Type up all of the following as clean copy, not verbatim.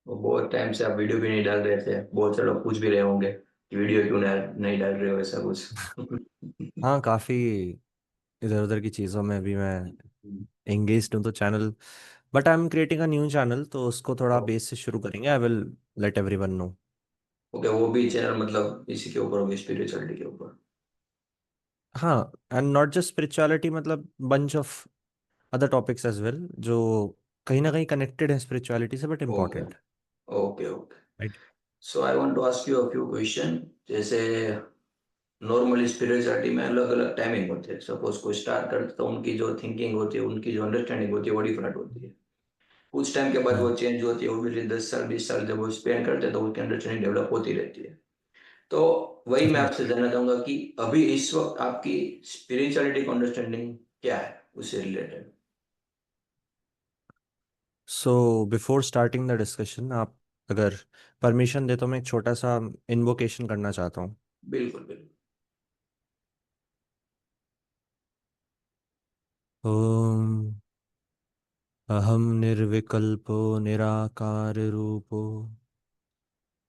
वो बहुत टाइम से आप वीडियो भी नहीं डाल रहे थे, बहुत से लोग पूछ भी रहे होंगे कि वीडियो क्यों नहीं डाल रहे हो, ऐसा कुछ। हाँ, काफ़ी इधर उधर की चीज़ों में भी मैं एंगेज्ड हूँ, तो channel, but I am creating a new channel, तो उसको थोड़ा बेस से शुरू करेंगे। I will let everyone know. Okay, वो भी चैनल मतलब इसी के ऊपर होगी, स्पिरिचुअलिटी के ऊपर? हाँ, एंड नॉट जस्ट स्पिरिचुअलिटी, मतलब bunch of other topics as well, जो कहीं ना कहीं कनेक्टेड है स्पिरिचुअलिटी से, but okay, important. Okay, okay. Right. So I want to ask you a few question. जैसे नॉर्मली स्पिरिचुअलिटी में अलग अलग टाइमिंग होते हैं। सपोज कोई स्टार्ट करता है तो उनकी जो थिंकिंग होती है, उनकी जो अंडरस्टैंडिंग होती है वो डिफरेंट होती है। कुछ टाइम के बाद वो हम्म। चेंज होती है, ऑब्वियसली 10 साल 20 साल जब वो स्पेंड करते हैं तो उनकी अंडरस्टैंडिंग डेवलप होती रहती है। तो वही मैं राइट। आपसे जानना चाहूंगा कि अभी इस वक्त आपकी स्पिरिचुअलिटी का अंडरस्टैंडिंग क्या है, उससे related. So before starting the discussion, आप अगर परमिशन दे तो मैं एक छोटा सा इन्वोकेशन करना चाहता हूँ। बिल्कुल, बिल्कुल। ओम अहम निर्विकल्पो निराकार रूपो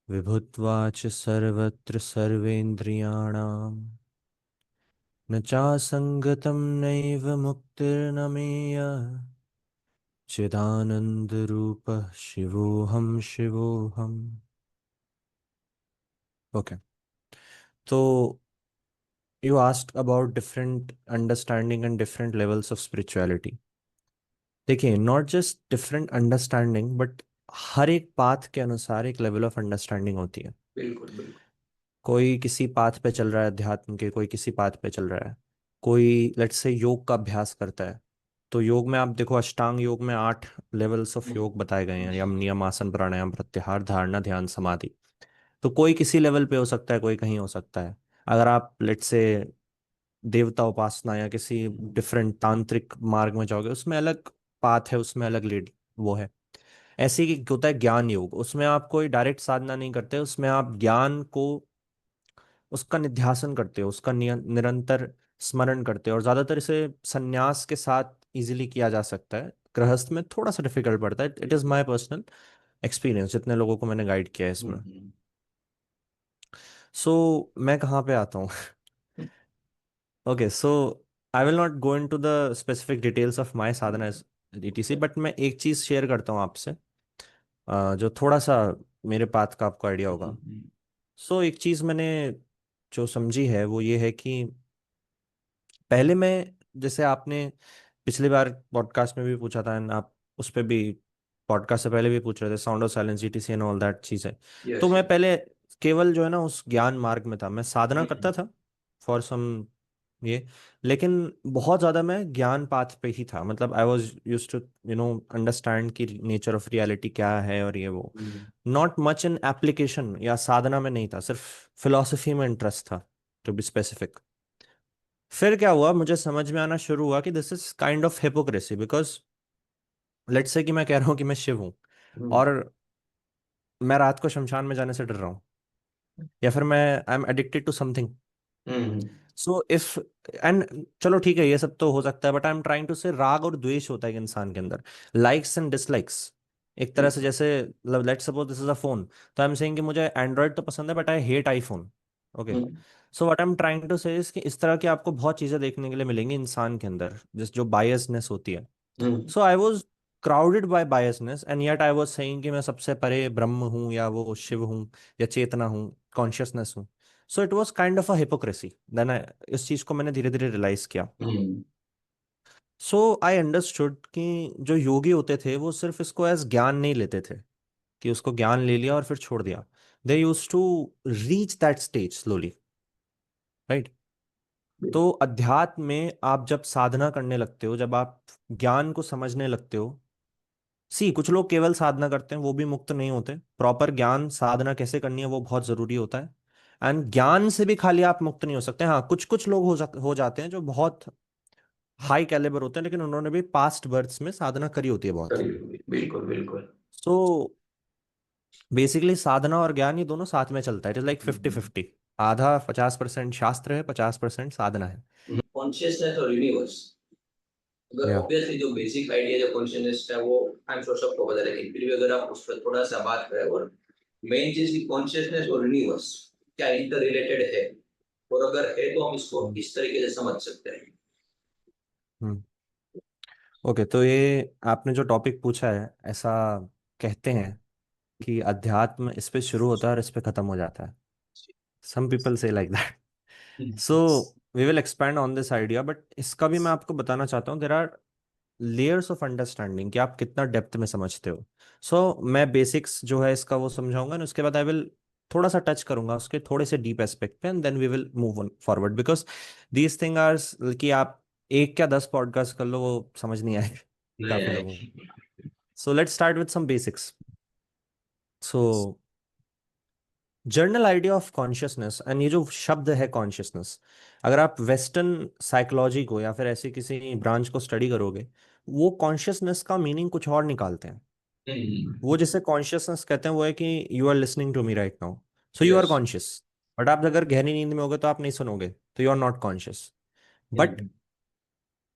विभुत्वाच सर्वत्र सर्वेन्द्रियाणाम् न चासंगतं नैव मुक्तिर्न मेय चिदानन्दरूपः शिवोऽहं शिवोऽहम्। ओके, तो you asked about different understanding and different levels of spirituality. देखिए, not just different understanding, but हर एक पाथ के अनुसार एक लेवल ऑफ अंडरस्टैंडिंग होती है। बिल्कुल, बिल्कुल। कोई किसी पाथ पे चल रहा है अध्यात्म के, कोई किसी पाथ पे चल रहा है। कोई लेट्स से योग का अभ्यास करता है, तो योग में आप देखो, अष्टांग योग में 8 लेवल्स ऑफ योग बताए गए हैं: यम, नियम, आसन, प्राणायाम, प्रत्याहार, धारणा, ध्यान, समाधि। तो कोई किसी लेवल पे हो सकता है, कोई कहीं हो सकता है। अगर आप लेट्स से देवता उपासना या किसी डिफरेंट तांत्रिक मार्ग में जाओगे, उसमें अलग पाथ है, उसमें अलग लीड वो है। ऐसे ही होता है ज्ञान योग, उसमें आप कोई डायरेक्ट साधना नहीं करते, उसमें आप ज्ञान को, उसका निध्यासन करते हो, उसका निरंतर स्मरण करते हो। और ज्यादातर इसे संन्यास के साथ इजीली किया जा सकता है, गृहस्थ में थोड़ा सा डिफिकल्ट पड़ता है। It is my personal experience, जितने लोगों को मैंने गाइड किया है इसमें। हम्म, मैं कहाँ पे आता हूँ? Okay, so I will not go in to the specific details of my sadhana etc, but मैं एक चीज शेयर करता हूँ आपसे, जो थोड़ा सा मेरे पाथ का आपको आइडिया होगा। एक चीज मैंने जो समझी है वो ये है कि पहले मैं, जैसे आपने पिछली बार पॉडकास्ट में भी पूछा था, एंड आप उस पे भी, पॉडकास्ट से पहले भी पूछ रहे थे, sound of silence etc and all that चीज़ है। तो यस, मैं यस। पहले केवल जो है ना उस ज्ञान मार्ग में था, मैं साधना करता था फॉर सम ये, लेकिन बहुत ज़्यादा मैं ज्ञान पाथ पे ही था। मतलब I was use to understand की नेचर ऑफ रियलिटी क्या है और ये वो, नॉट मच इन एप्लीकेशन या साधना में नहीं था, सिर्फ फिलोसफी में इंटरेस्ट था, टू बी स्पेसिफिक। फिर क्या हुआ, मुझे समझ में आना शुरू हुआ कि this is kind of hypocrisy, because let's से कि मैं कह रहा हूँ कि मैं शिव हूँ, और मैं रात को शमशान में जाने से डर रहा हूँ, या फिर मैं I am addicted to something. Hmm, so if and चलो ठीक है, ये सब तो हो सकता है, but I am trying to say राग और द्वेष होता है एक इंसान के अंदर, लाइक्स एंड डिसलाइक्स। एक तरह से बिल्कुल। जैसे let's suppose this is a phone, तो आई एम सेइंग कि मुझे एंड्रॉयड तो पसंद है, but I hate iPhone. Okay, hmm, so what I am trying to say कि इस तरह की आपको बहुत चीजें देखने के लिए मिलेंगी इंसान के अंदर, जिस जो बायसनेस होती है। Hmm, so I was crowded by biasness, and yet I was saying कि मैं सबसे परे ब्रह्म हूँ, या वो शिव हूँ, या चेतना हूँ, कॉन्शियसनेस हूँ। So it was kind of a hypocrisy. Then इस चीज को मैंने धीरे धीरे रियलाइज किया। हम्म, सो आई अंडरस्टूड कि जो योगी होते थे वो सिर्फ इसको एज ज्ञान नहीं लेते थे, कि उसको ज्ञान ले लिया और फिर छोड़ दिया। They use to reach that stage slowly, right. तो अध्यात्म में आप जब साधना करने लगते हो, जब आप ज्ञान को समझने लगते हो, सी कुछ लोग केवल साधना करते हैं, वो भी मुक्त नहीं होते। प्रॉपर ज्ञान साधना कैसे करनी है वो बहुत जरूरी होता है। एंड ज्ञान से भी खाली आप मुक्त नहीं हो सकते। हाँ, कुछ कुछ लोग हो जाते हैं जो बहुत हाई कैलिबर होते हैं, लेकिन उन्होंने भी पास्ट बर्थ्स में साधना करी होती है बहुत। बिल्कुल, बिल्कुल। सो बेसिकली साधना और ज्ञान ये दोनों साथ में चलता है, इट इज लाइक 50-50। आधा 50% शास्त्र है, 50% साधना है। कॉन्शियसनेस और यूनिवर्स, अगर या ऑब्वियसली जो बेसिक आइडिया जो कॉन्शियसनेस है वो आई एम श्योर सबको पता है, लेकिन फिर भी अगर आप उस पर थोड़ा सा बात करें, और मेन चीज की कॉन्शियसनेस और यूनिवर्स क्या इंटर रिलेटेड है, और अगर है तो हम इसको हम्म किस तरीके से समझ सकते हैं। हम्म। ओके, तो ये आपने जो टॉपिक पूछा है, ऐसा कहते हैं कि अध्यात्म इस पे शुरू होता है और इस पे खत्म हो जाता है। Some people say like that. So we will expand on this idea, but इसका भी मैं आपको बताना चाहता हूँ, there are layers of understanding कि आप कितना डेप्थ में समझते हो। मैं बेसिक्स जो है इसका वो समझाऊंगा, और उसके बाद आई विल थोड़ा सा टच करूंगा उसके थोड़े से डीप एस्पेक्ट पे, and then we will move on forward, because these thing are कि आप एक क्या 10 पॉडकास्ट कर लो वो समझ नहीं आएगा नहीं काफी लोगों को। नहीं। So let's start with some basics. So general idea of consciousness, and ये जो शब्द है कॉन्शियसनेस, अगर आप वेस्टर्न साइकोलॉजी को या फिर ऐसे किसी ब्रांच को स्टडी करोगे, वो कॉन्शियसनेस का मीनिंग कुछ और निकालते हैं। वो जिसे कॉन्शियसनेस कहते हैं वो है कि you are listening to me right now, so you are yes. Conscious. But आप अगर गहरी नींद में होगे तो आप नहीं सुनोगे, तो you are not conscious. But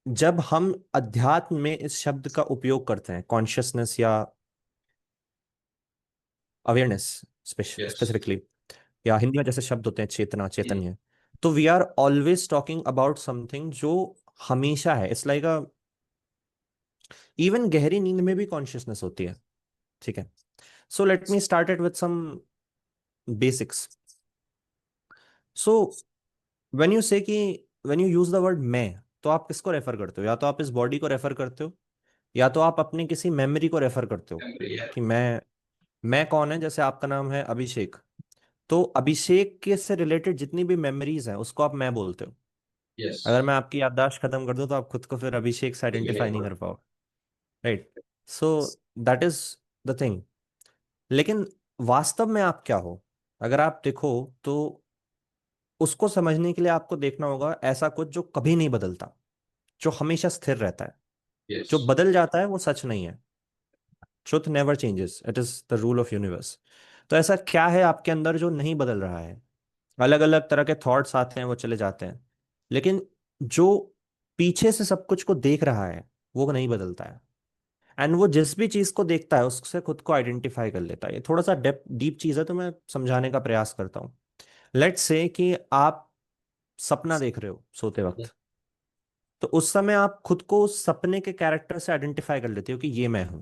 जब हम अध्यात्म में इस शब्द का उपयोग करते हैं, कॉन्शियसनेस या अवेयरनेस यस। स्पेसिफिकली, या हिंदी में जैसे शब्द होते हैं चेतना, चैतन्य, तो we are always talking about something जो हमेशा है। इट्स लाइक अ, इवन गहरी नींद में भी कॉन्शियसनेस होती है। ठीक है, so let me start it with some basics. So when you say कि when you use the word मैं, तो आप किसको रेफर करते हो? या तो आप इस बॉडी को रेफर करते हो, या तो आप अपनी किसी मेमोरी को रेफर करते हो कि मैं कौन है। जैसे आपका नाम है अभिषेक, तो अभिषेक के से रिलेटेड जितनी भी मेमोरीज हैं उसको आप मैं बोलते हो। यस। अगर मैं आपकी याददाश्त खत्म कर दूं तो आप खुद को फिर अभिषेक से आइडेंटिफाई नहीं कर पाओगे, right? So that is the thing. लेकिन वास्तव में आप क्या हो, अगर आप देखो, तो उसको समझने के लिए आपको देखना होगा ऐसा कुछ जो कभी नहीं बदलता, जो हमेशा स्थिर रहता है। यस। जो बदल जाता है वो सच नहीं है। Truth never changes, it is the rule of universe. तो ऐसा क्या है आपके अंदर जो नहीं बदल रहा है? अलग अलग तरह के थॉट्स आते हैं, वो चले जाते हैं, लेकिन जो पीछे से सब कुछ को देख रहा है वो नहीं बदलता है। एंड वो जिस भी चीज को देखता है उससे खुद को आइडेंटिफाई कर लेता है। ये थोड़ा सा डीप चीज है, तो मैं समझाने का प्रयास करता हूँ। लेट्स से कि आप सपना देख रहे हो सोते वक्त, तो उस समय आप खुद को उस सपने के कैरेक्टर से आइडेंटिफाई कर लेते हो कि ये मैं हूं,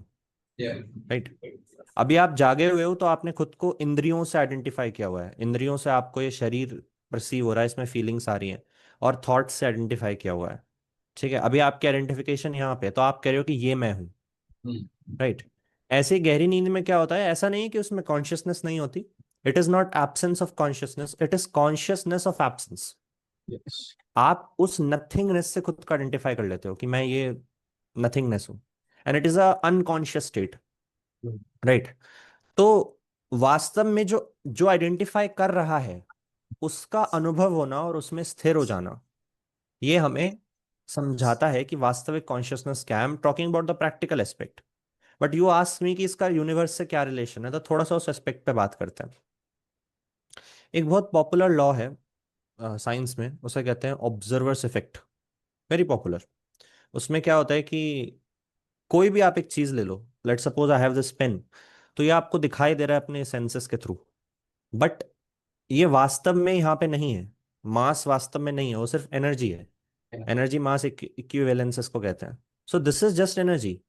राइट? अभी आप जागे हुए हो तो आपने खुद को इंद्रियों से आइडेंटिफाई किया हुआ है, इंद्रियों से आपको ये शरीर परसीव हो रहा है, इसमें फीलिंग्स आ रही हैं, और थॉट्स से आइडेंटिफाई किया हुआ है। ठीक है, अभी आपकी आइडेंटिफिकेशन यहाँ पे है, तो आप कह रहे हो कि ये मैं हूँ, राइट? ऐसे ही गहरी नींद में क्या होता है, ऐसा नहीं कि उसमें कॉन्शियसनेस नहीं होती। It is not absence of consciousness, it is consciousness of absence. Yes. आप उस नथिंगनेस से खुद को आइडेंटिफाई कर लेते हो कि मैं ये नथिंगनेस हूँ, and it is a unconscious state, right? तो वास्तव में जो जो आइडेंटिफाई कर रहा है उसका अनुभव होना और उसमें स्थिर हो जाना, ये हमें समझाता है कि वास्तविक कॉन्शियसनेस क्या है। आई am talking about the practical aspect, but you ask me कि इसका यूनिवर्स से क्या रिलेशन है, तो थोड़ा सा उस एस्पेक्ट पे बात करते हैं। एक बहुत पॉपुलर लॉ है साइंस में, उसे कहते हैं ऑब्जर्वर्स इफेक्ट, वेरी पॉपुलर। उसमें क्या होता है कि कोई भी आप एक चीज ले लो, let suppose I have this pen, तो ये आपको दिखाई दे रहा है अपने सेंसेस के थ्रू, बट ये वास्तव में यहाँ पे नहीं है। मास वास्तव में नहीं है, वो सिर्फ एनर्जी है। एनर्जी मास इक्विवेलेंस इसको कहते हैं। सो दिस इज जस्ट एनर्जी।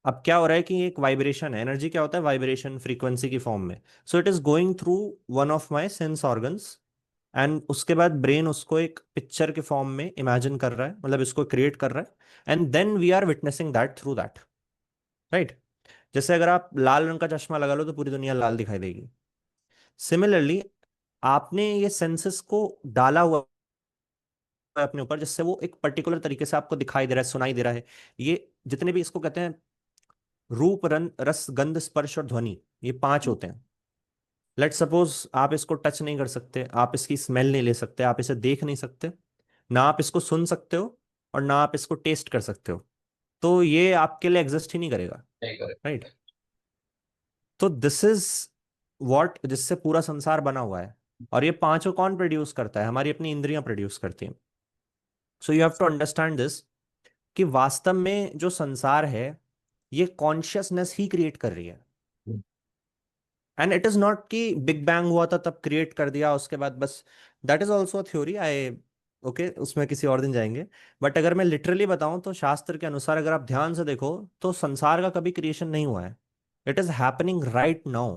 अब क्या हो रहा है कि एक वाइब्रेशन है, एनर्जी क्या होता है, वाइब्रेशन फ्रीक्वेंसी की फॉर्म में। सो it is going through one of my sense organs, and उसके बाद ब्रेन उसको एक पिक्चर के फॉर्म में इमेजिन कर रहा है, मतलब इसको क्रिएट कर रहा है, and then we are witnessing that through that, right? जैसे अगर आप लाल रंग का चश्मा लगा लो तो पूरी दुनिया लाल दिखाई देगी। सिमिलरली आपने ये सेंसेस को डाला हुआ है अपने ऊपर, जिससे वो एक पर्टिकुलर तरीके से आपको दिखाई दे रहा है, सुनाई दे रहा है। ये जितने भी इसको कहते हैं रूप, रस, गंध, स्पर्श और ध्वनि, ये पांच होते हैं। लेट सपोज आप इसको टच नहीं कर सकते, आप इसकी स्मेल नहीं ले सकते, आप इसे देख नहीं सकते, ना आप इसको सुन सकते हो, और ना आप इसको टेस्ट कर सकते हो, तो ये आपके लिए एग्जिस्ट ही नहीं करेगा, नहीं करे। राइट? तो दिस इज वॉट, जिससे पूरा संसार बना हुआ है। और ये पांचों कौन प्रोड्यूस करता है? हमारी अपनी इंद्रियां प्रोड्यूस करती हैं। So you have to understand this, कि वास्तव में जो संसार है ये कॉन्शियसनेस ही क्रिएट कर रही है। एंड इट इज नॉट कि बिग बैंग हुआ था तब क्रिएट कर दिया उसके बाद बस। That is also theory, I okay, उसमें किसी और दिन जाएंगे। बट अगर मैं लिटरली बताऊं तो शास्त्र के अनुसार अगर आप ध्यान से देखो तो संसार का कभी क्रिएशन नहीं हुआ है। It is happening right now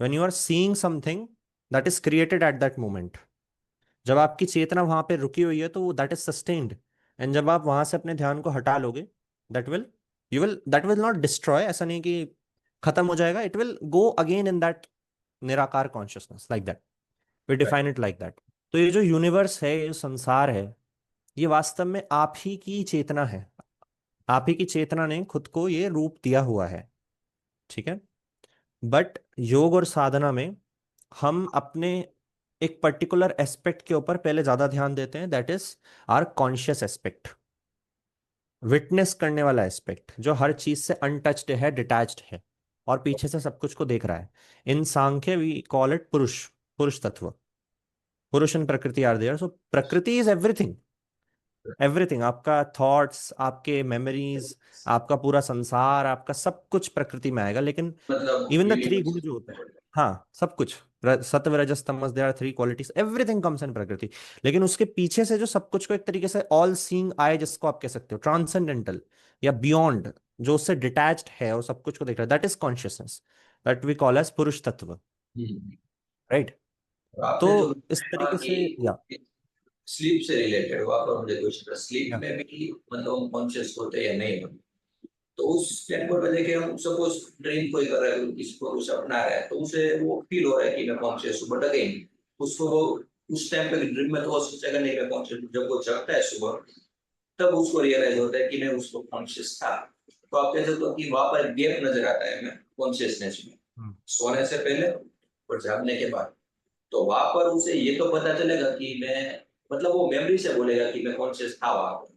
when you are seeing something that is created at that moment. जब आपकी चेतना वहां पे रुकी हुई है तो दैट इज सस्टेन्ड। एंड जब आप वहां से अपने ध्यान को हटा लोगे that will that will not destroy, ऐसा नहीं कि खत्म हो जाएगा, it will go again in that निराकार consciousness, like that we define it like that. तो ये जो यूनिवर्स है, ये जो संसार है, ये वास्तव में आप ही की चेतना है। आप ही की चेतना ने खुद को ये रूप दिया हुआ है, ठीक है। बट योग और साधना में हम अपने एक पर्टिकुलर एस्पेक्ट के ऊपर पहले ज्यादा ध्यान देते हैं, that is our conscious aspect, witness करने वाला एस्पेक्ट जो हर चीज से अनटच्ड है, डिटैच्ड है और पीछे से सब कुछ को देख रहा है। इन सांख्य वी कॉल इट पुरुष, पुरुष तत्व। पुरुष एंड प्रकृति आर देयर, सो प्रकृति इज एवरीथिंग। एवरीथिंग, आपका थॉट्स, आपके मेमोरीज, आपका पूरा संसार, आपका सब कुछ प्रकृति में आएगा। लेकिन मतलब इवन द थ्री गुण जो होते हैं, यूनिवर्स। हाँ सब कुछ, sattva rajas tamas, they are three qualities, everything comes in prakriti. लेकिन उसके पीछे से जो सब कुछ को एक तरीके से ऑल सीइंग आई जिसको आप कह सकते हो, ट्रांसेंडेंटल या बियॉन्ड, जो उससे डिटैच्ड है और सब कुछ को देख रहा है, that is consciousness, that we call as purusha tattva, right. और आपने जो तो इस कहा तरीके से या कि स्लीप से रिलेटेड हुआ, पर मुझे क्वेश्चन था, स्लीप या में भी मतलब हम कॉन्शियस होते हैं या नहीं होते? तो उस स्टैंडपॉइंट पे देखे, हम सपोज ड्रीम कोई कर रहा है, किसी को कुछ अपना रहा है, तो उसे वो फील हो रहा है कि मैं कॉन्शियस हूँ, बट अगेन उसको वो उस टाइम पे ड्रीम में तो वो सोचेगा नहीं मैं कॉन्शियस हूँ। जब वो जगता है सुबह, तब उसको रियलाइज होता है कि मैं उसको कॉन्शियस था। तो आप कह सकते हो कि वहां पर गैप नजर आता है हमें कॉन्शियसनेस में, सोने से पहले और जागने के बाद। तो वहां पर उसे ये तो पता चलेगा कि मैं, मतलब वो मेमोरी से बोलेगा कि मैं कॉन्शियस था वहां पर।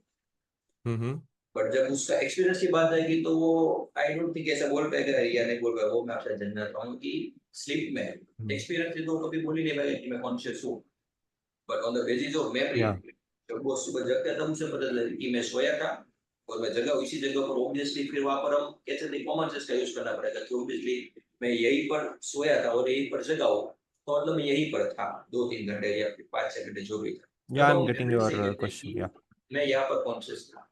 हम्म बट जब उसका एक्सपीरियंस की बात आएगी तो वो आई डोंट थिंक ऐसा बोल पाएगा या नहीं बोल पाएगा। वो मैं आपसे जानना चाहता हूँ कि स्लीप में हम्म एक्सपीरियंस से तो कभी बोल ही नहीं पाएगा कि मैं कॉन्शियस हूँ। But on the basis of memory, या जब वो सुबह जगता है तब उसे पता चलेगा कि मैं सोया था और मैं जगह इसी जगह पर। ऑब्वियसली फिर वहां पर हम कहते थे कॉमन सेंस का यूज करना पड़ेगा कि ऑब्वियसली मैं यहीं पर सोया था और यहीं पर जगा हूँ, तो मतलब मैं यहीं पर था 2-3 घंटे या फिर 5-6 घंटे जो भी था। या तब आई एम हम गेटिंग मेमोरी से योर कहते हैं क्वेश्चन या। कि मैं यहाँ पर कॉन्शियस था।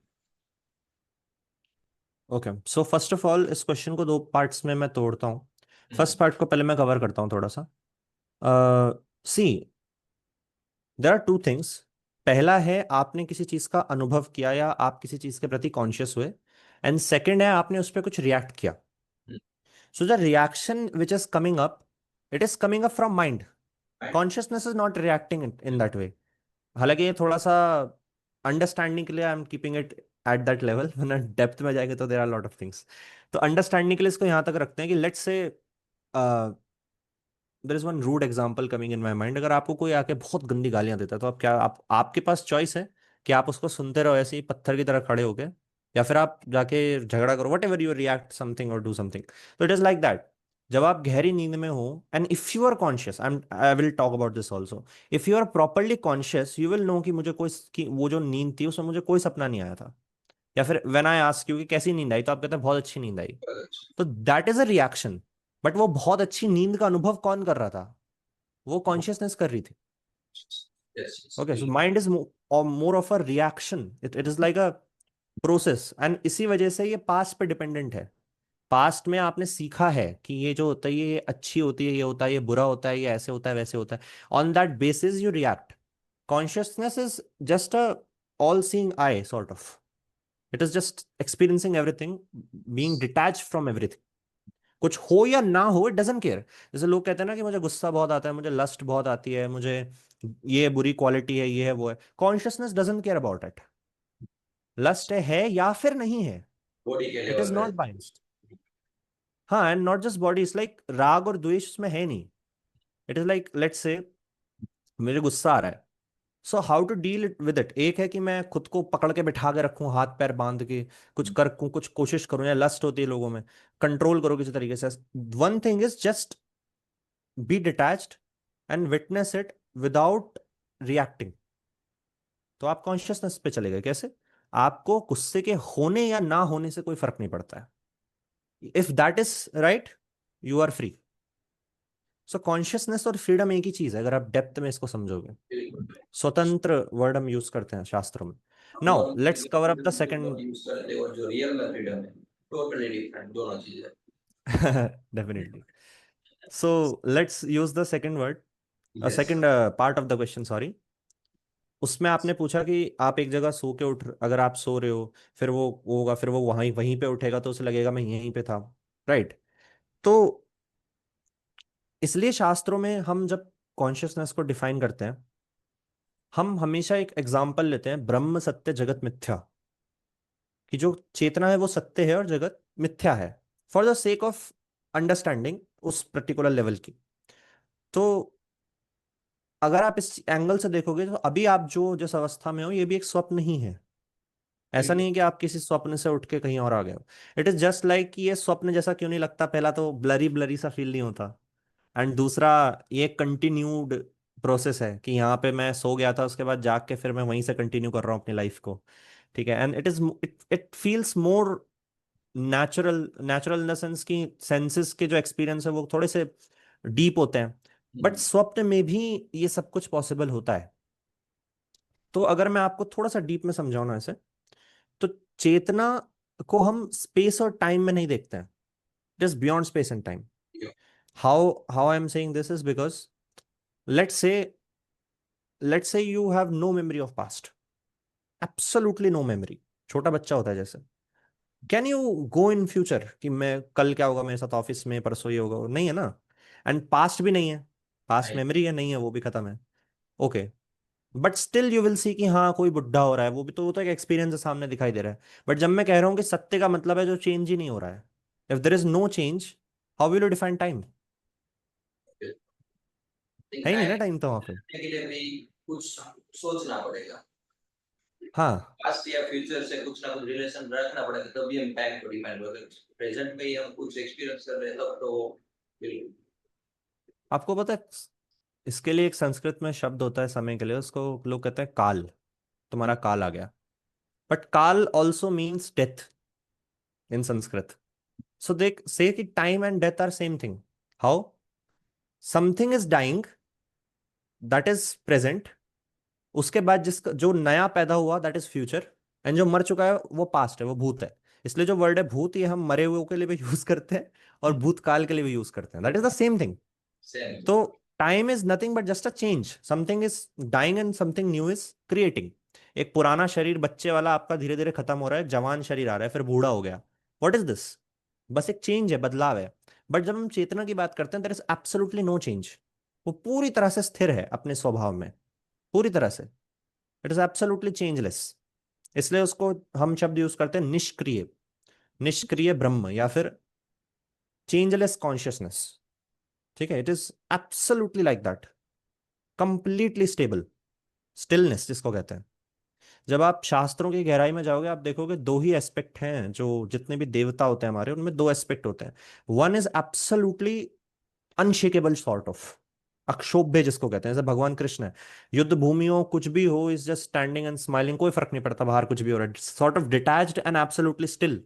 Okay, so first of all इस क्वेश्चन को दो पार्ट्स में मैं तोड़ता हूँ। हम्म, फर्स्ट पार्ट को पहले मैं कवर करता हूँ थोड़ा सा। सी, देर आर टू थिंग्स। पहला है आपने किसी चीज का अनुभव किया या आप किसी चीज के प्रति कॉन्शियस हुए, एंड सेकंड है आपने उस पर कुछ रिएक्ट किया। Hmm, so the reaction which is coming up, it is coming up from mind. right? Consciousness is not reacting in that way. हालांकि ये थोड़ा सा अंडरस्टैंडिंग के लिए I am keeping it at that level, वरना depth में जाएंगे तो there are lot of things. तो अंडरस्टैंडिंग के लिए इसको यहाँ तक रखते हैं कि let's say there is one rude example coming in my mind. अगर आपको कोई आके बहुत गंदी गालियां देता है तो आप क्या, आप आपके पास चॉइस है कि आप उसको सुनते रहो ऐसे ही पत्थर की तरह खड़े होके, या फिर आप जाके झगड़ा करो, whatever you react something और डू समथिंग। तो इट इज लाइक दैट। जब आप गहरी नींद में हो and if you are conscious, I will talk about this also, if you are properly conscious you will know कि मुझे कोई वो जो नींद थी उसमें मुझे कोई सपना नहीं आया था। या फिर व्हेन आई आस्क यू कि कैसी नींद आई, तो आप कहते हैं बहुत अच्छी नींद आई। तो that is a reaction. But वो बहुत अच्छी नींद का अनुभव कौन कर रहा था? वो कॉन्शियसनेस कर रही थी। Yes, yes, okay, so mind is more of a reaction, it is like a process, and इसी वजह से ये पास्ट पे डिपेंडेंट है। पास्ट में आपने सीखा है कि ये जो होता है ये अच्छी होती है, ये होता है, ये बुरा होता है, ये ऐसे होता है, वैसे होता है। On that basis you react. Consciousness is just a all seeing I sort of, it is just experiencing everything, being detach from everything. कुछ हो या ना हो, इट डजंट केयर। जैसे लोग कहते हैं ना कि मुझे गुस्सा बहुत आता है, मुझे लस्ट बहुत आती है, मुझे ये बुरी क्वालिटी है, ये है, वो है। Consciousness doesn't care about it. Lust है या फिर नहीं है, बॉडी के इट लेवल इज पे। Not biased. हाँ, and not just body, it's like राग और द्वेष उसमें है नहीं। इट इज लाइक लेट्स से मुझे गुस्सा आ रहा है, so how to deal it with it. एक है कि मैं खुद को पकड़ के बिठा के रखूं, हाथ पैर बांध के कुछ कर कुछ कोशिश करूं, या लस्ट होती है लोगों में, कंट्रोल करो किसी तरीके से। One thing is just be detached and witness it without reacting. तो आप कॉन्शियसनेस पे चले गए कैसे? आपको गुस्से के होने या ना होने से कोई फर्क नहीं पड़ता है। If that is right, you are free. So consciousness और फ्रीडम एक ही चीज है, अगर आप डेप्थ में इसको समझोगे। बिल्कुल। स्वतंत्र वर्ड हम यूज करते हैं शास्त्रों में। हम now normal let's cover up the freedom second. Use करते हैं और जो रियल में फ्रीडम है, टोटली डिफरेंट दोनों चीजें। Definitely. So let's use the second word, yes. Second part of the question, sorry. उसमें आपने पूछा कि आप एक जगह सो के उठ, अगर आप सो रहे हो, फिर वो होगा, फिर वो वहीं वहीं पे उठेगा तो उसे लगेगा मैं यहीं पे था, राइट? तो इसलिए शास्त्रों में हम जब कॉन्शियसनेस को डिफाइन करते हैं, हम हमेशा एक एग्जाम्पल लेते हैं, ब्रह्म सत्य जगत मिथ्या, कि जो चेतना है वो सत्य है और जगत मिथ्या है, for the sake of understanding उस पर्टिकुलर लेवल की। तो अगर आप इस एंगल से देखोगे तो अभी आप जो जिस अवस्था में हो ये भी एक स्वप्न ही है। ऐसा नहीं है कि आप किसी स्वप्न से उठ के कहीं और आ गए हो। इट इज जस्ट लाइक कि ये स्वप्न जैसा क्यों नहीं लगता, पहला तो ब्लरी ब्लरी सा फील नहीं होता, एंड दूसरा ये कंटिन्यूड प्रोसेस है कि यहाँ पे मैं सो गया था, उसके बाद जाग के फिर मैं वहीं से कंटिन्यू कर रहा हूँ अपनी लाइफ को। ठीक है, and it feels more natural. Natural in the sense कि सेंसेस के जो एक्सपीरियंस है वो थोड़े से डीप होते हैं, बट स्वप्न में भी ये सब कुछ पॉसिबल होता है। तो अगर मैं आपको थोड़ा सा डीप में समझाऊं ना ऐसे, तो चेतना को हम स्पेस और टाइम में नहीं देखते हैं, it is beyond space and time. How I am saying this is because let's say let's say you have no memory of past, absolutely no memory. छोटा बच्चा होता है जैसे, can you go in future कि मैं कल क्या होगा मेरे साथ ऑफिस में, परसों ये होगा? नहीं है ना। एंड पास्ट भी नहीं है, पास्ट मेमोरी है नहीं है, वो भी खत्म है। Okay, but still you will सी कि हाँ कोई बुढ़ा हो रहा है, वो तो एक एक्सपीरियंस है, सामने दिखाई दे रहा है। बट जब मैं कह रहा हूँ कि सत्य का मतलब है जो चेंज ही नहीं हो रहा है, if there is no change, how will you define time? है ही नहीं ना टाइम तो वहां पे। के लिए भी कुछ सोचना पड़ेगा। हाँ, पास्ट या फ्यूचर से कुछ ना कुछ रिलेशन रखना पड़ेगा, तभी हम टाइम को डिफाइन करेंगे। प्रेजेंट में ही हम कुछ एक्सपीरियंस कर रहे हैं तब तो बिल्कुल। आपको पता है इसके लिए एक संस्कृत में शब्द होता है समय के लिए, उसको लोग कहते हैं काल। तुम्हारा काल आ गया। बट काल also means death in Sanskrit. So देख से कि time and death are same thing. How? Something is dying, that is present. उसके बाद जिसका जो नया पैदा हुआ दैट इज फ्यूचर, एंड जो मर चुका है वो पास्ट है, वो भूत है। इसलिए जो वर्ड है भूत, ये हम मरे हुए के लिए भी यूज करते हैं और भूतकाल के लिए भी यूज करते हैं, that is the same thing. Same. तो time is nothing but just a change, something is dying and something new is creating. एक पुराना शरीर बच्चे वाला आपका धीरे धीरे खत्म हो रहा है, जवान शरीर आ रहा है, फिर बूढ़ा हो गया। What is this? बस एक चेंज है, बदलाव है। बट जब हम चेतना की बात करते हैं there is absolutely no change. वो पूरी तरह से स्थिर है अपने स्वभाव में, पूरी तरह से। It is absolutely changeless. इसलिए उसको हम शब्द यूज करते हैं निष्क्रिय। निष्क्रिय ब्रह्म या फिर चेंजलेस कॉन्शियसनेस। ठीक है, it is absolutely like that, completely stable. Stillness जिसको कहते हैं। जब आप शास्त्रों की गहराई में जाओगे आप देखोगे दो ही एस्पेक्ट हैं, जो जितने भी देवता होते हैं हमारे उनमें दो एस्पेक्ट होते हैं। One is absolutely unshakable sort of, अक्षोभ्य जिसको कहते हैं, जैसे भगवान कृष्ण है। युद्ध भूमि हो कुछ भी हो, is just standing and smiling, कोई फर्क नहीं पड़ता बाहर कुछ भी हो रहा है, sort of detached and absolutely still.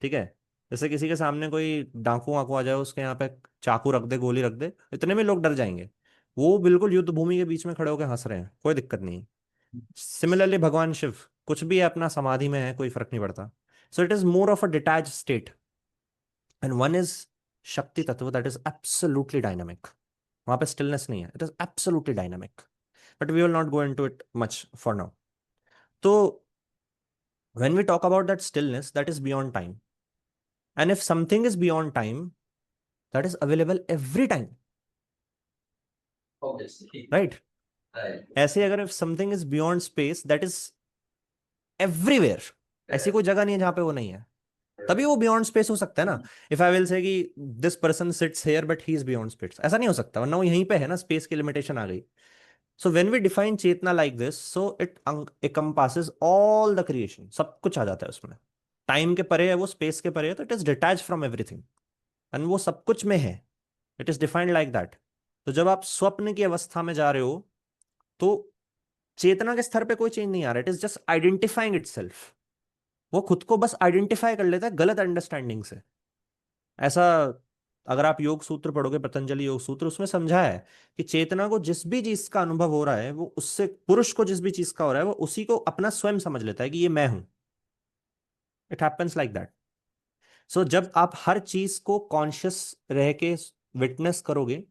ठीक है, जैसे किसी के सामने कोई डाकू वाकू आ जाए, उसके यहाँ पे चाकू रख दे, गोली रख दे, इतने में लोग डर जाएंगे। वो बिल्कुल युद्ध भूमि के बीच में खड़े होकर हंस रहे हैं, कोई दिक्कत नहीं। सिमिलरली भगवान शिव कुछ भी है, अपना समाधि में है, कोई फर्क नहीं पड़ता। सो it is more of a detach state. And one is शक्ति तत्व, दैट इज एब्सोल्युटली डायनामिक। वहां पे स्टिलनेस नहीं है, it is absolutely dynamic. But we will not go into it much for now. तो when we talk about that stillness, that is beyond time. And if something is beyond time, that is available every time, obviously. right? Right. ऐसे अगर if something is beyond space, that is everywhere, ऐसी कोई जगह नहीं है जहां पे वो नहीं है, तभी वो बियॉन्ड स्पेस हो सकता है ना। इफ आई विल से कि this person sits here but he is beyond space, ऐसा नहीं हो सकता, वरना वो यहीं पे है ना, स्पेस की लिमिटेशन आ गई। So when we define chetna like this, so it encompasses all the creation, सब कुछ आ जाता है उसमें। टाइम के परे है वो, स्पेस के परे है, तो it is detach from everything, and वो सब कुछ में है। It is defined like that. तो जब आप स्वप्न की अवस्था में जा रहे हो, तो चेतना के स्तर पे कोई चेंज नहीं आ रहा, it is just identifying itself. वो खुद को बस आइडेंटिफाई कर लेता है गलत अंडरस्टैंडिंग से। ऐसा, अगर आप योग सूत्र पढ़ोगे, पतंजलि योग सूत्र, उसमें समझा है कि चेतना को जिस भी चीज का अनुभव हो रहा है, वो उससे, पुरुष को जिस भी चीज का हो रहा है, वो उसी को अपना स्वयं समझ लेता है कि ये मैं हूं। It happens like that. So जब आप हर चीज को कॉन्शियस रह के विटनेस करोगे,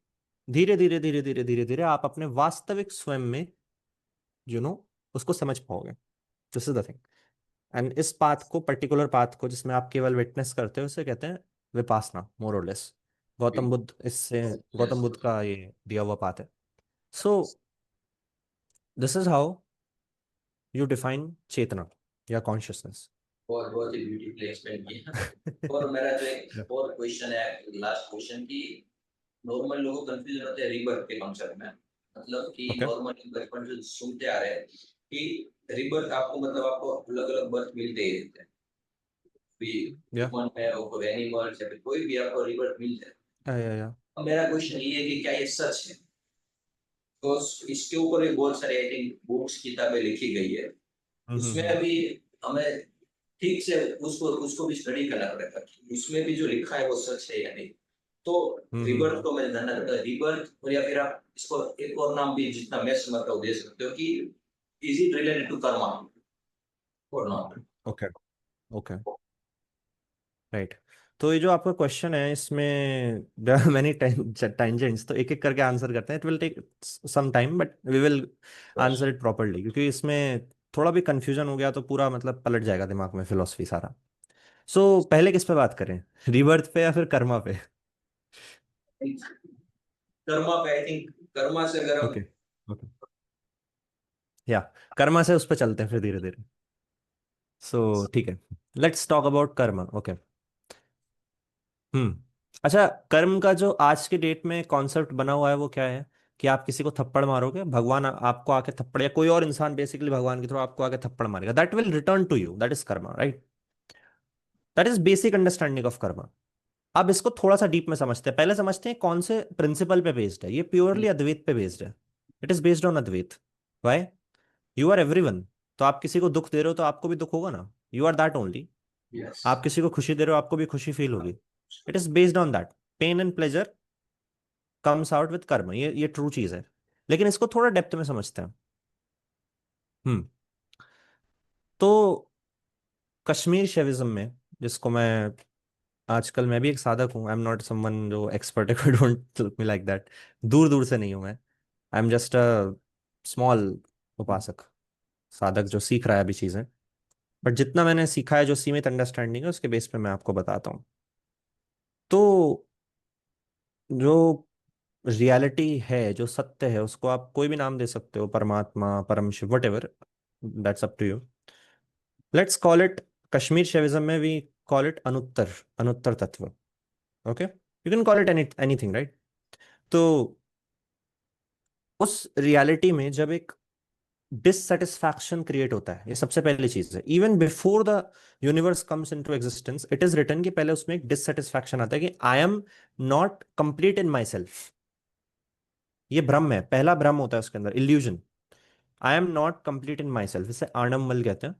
धीरे धीरे धीरे धीरे धीरे धीरे आप अपने वास्तविक स्वयं में, यू नो, उसको समझ पाओगे। This is the thing. And इस पाथ को, पर्टिकुलर पाथ को जिसमें आप केवल विटनेस करते हो, उसे कहते हैं विपासना, मोर और लेस। गौतम बुद्ध इससे, यस। गौतम बुद्ध का ये दिया हुआ पाथ है। So this is how you define चेतना या कॉन्शियसनेस। बहुत बहुत ही ब्यूटीफुली एक्सप्लेन किया। और मेरा जो एक और क्वेश्चन है, लास्ट क्वेश्चन, की नॉर्मल लोगों को कंफ्यूजन होता है रिबर्थ के कॉन्सेप्ट में। मतलब कि ओके। नॉर्मली बचपन से सुनते आ रहे हैं कि रिबर्थ आपको, मतलब आपको अलग अलग बर्थ मिलते ही रहते हैं, भी या ह्यूमन में हो, कोई एनिमल्स या फिर कोई भी आपको रिबर्थ मिल जाए। या अब मेरा क्वेश्चन ये है कि क्या ये सच है? तो इसके ऊपर भी बहुत सारे आई थिंक बुक्स, किताबें लिखी गई है। उसमें हम्म। अभी हमें ठीक से उसको उसको भी स्टडी करना पड़ेगा कि उसमें भी जो लिखा है वो सच है या नहीं। तो रिबर्थ हम्म। को मैंने जानना पड़ता है, रिबर्थ, और या फिर आप इसको एक और नाम भी जितना मैं समझता हूँ दे सकते हो कि is it related to karma और नॉट। ओके। ओके। राइट। तो ये जो आपका क्वेश्चन है, इसमें देयर आर मेनी टेंजेंट्स, तो एक एक करके आंसर करते हैं। It will take some time, but we will answer it properly, क्योंकि इसमें थोड़ा भी कंफ्यूजन हो गया तो पूरा मतलब पलट जाएगा दिमाग में फिलोसफी सारा। सो पहले किस पे बात करें, रिबर्थ पे या फिर कर्मा पे? कर्मा पे, आई थिंक कर्मा से अगर हम, ओके। ओके। या कर्मा से उस पे चलते हैं फिर धीरे धीरे। सो ठीक है, let's talk about karma. Okay. Hmm. अच्छा, कर्म का जो आज के डेट में कॉन्सेप्ट बना हुआ है वो क्या है? कि आप किसी को थप्पड़ मारोगे, भगवान आपको आके थप्पड़, या कोई और इंसान बेसिकली भगवान के थ्रू आपको आके थप्पड़ मारेगा, that will return to you, that is karma, right? That is basic understanding of karma. अब इसको थोड़ा सा डीप में समझते हैं। पहले समझते हैं कौन से प्रिंसिपल पे बेस्ड है। ये प्योरली अद्वैत पे बेस्ड है। It is based on Advaita. Why? You are everyone. तो आप किसी को दुख दे रहे हो तो आपको भी दुख होगा ना, you are that only. Yes, आप किसी को खुशी दे रहे हो, आपको भी खुशी फील होगी। It is based on that. Pain and pleasure comes out with karma, ये ट्रू चीज है। लेकिन इसको थोड़ा डेप्थ में समझते हैं। हम्म। तो कश्मीर शैविज्म में, जिसको मैं, आजकल मैं भी एक साधक हूँ, आई एम नॉट समवन जो एक्सपर्ट है, don't look me like that. दूर दूर से नहीं हूँ मैं। I am just a small उपासक, साधक जो सीख रहा है अभी चीजें। बट जितना मैंने सीखा है, जो सीमित अंडरस्टैंडिंग है, उसके बेस पे मैं आपको बताता हूँ। तो जो रियलिटी है, जो सत्य है, उसको आप कोई भी नाम दे सकते हो, परमात्मा, Param Shiv, whatever, that's up to you. Let's call it, Kashmir Shaivism में we call it anuttara, anuttara tattva. Okay, you can call it anything, right? तो उस रियलिटी में जब एक डिससेटिस्फैक्शन क्रिएट होता है, ये सबसे पहली चीज है। Even before the universe comes into existence, it is written कि पहले उसमें एक डिससेटिस्फैक्शन आता है कि I am not complete in my self. ये भ्रम है, पहला भ्रम होता है उसके अंदर, illusion. I am not complete in my self, इसे आर्नमल कहते हैं।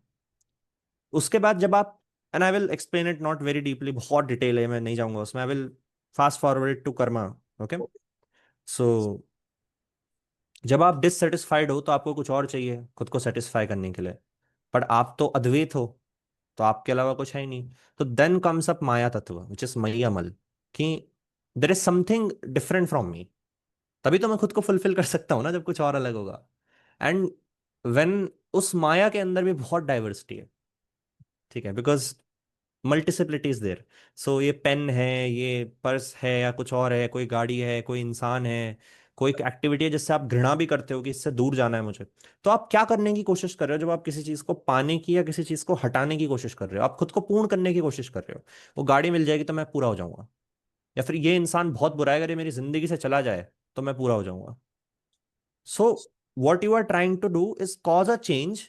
उसके बाद जब आप, and I will explain it not very deeply, बहुत डिटेल है, मैं नहीं जाऊंगा उसमें, I will fast forward to karma. Okay. So जब आप डिससेटिस्फाइड हो तो आपको कुछ और चाहिए खुद को सेटिस्फाई करने के लिए, बट आप तो अद्वैत हो, तो आपके अलावा कुछ है ही नहीं। तो देन कम्स अप माया तत्व, विच इज मय्यमल, कि देर is something different from me. तभी तो मैं खुद को फुलफिल कर सकता हूँ ना, जब कुछ और अलग होगा। एंड वेन, उस माया के अंदर भी बहुत डाइवर्सिटी है, ठीक है, बिकॉज मल्टीसिप्लिटी इज देयर। सो ये पेन है, ये पर्स है, या कुछ और है, कोई गाड़ी है, कोई इंसान है, कोई एक्टिविटी है जिससे आप घृणा भी करते हो कि इससे दूर जाना है मुझे। तो आप क्या करने की कोशिश कर रहे हो जब आप किसी चीज को पाने की या किसी चीज को हटाने की कोशिश कर रहे हो? आप खुद को पूर्ण करने की कोशिश कर रहे हो। वो गाड़ी मिल जाएगी तो मैं पूरा हो जाऊंगा, या फिर ये इंसान बहुत बुरा है, अगर ये मेरी जिंदगी से चला जाए तो मैं पूरा हो जाऊंगा। So what you are trying to do is cause a change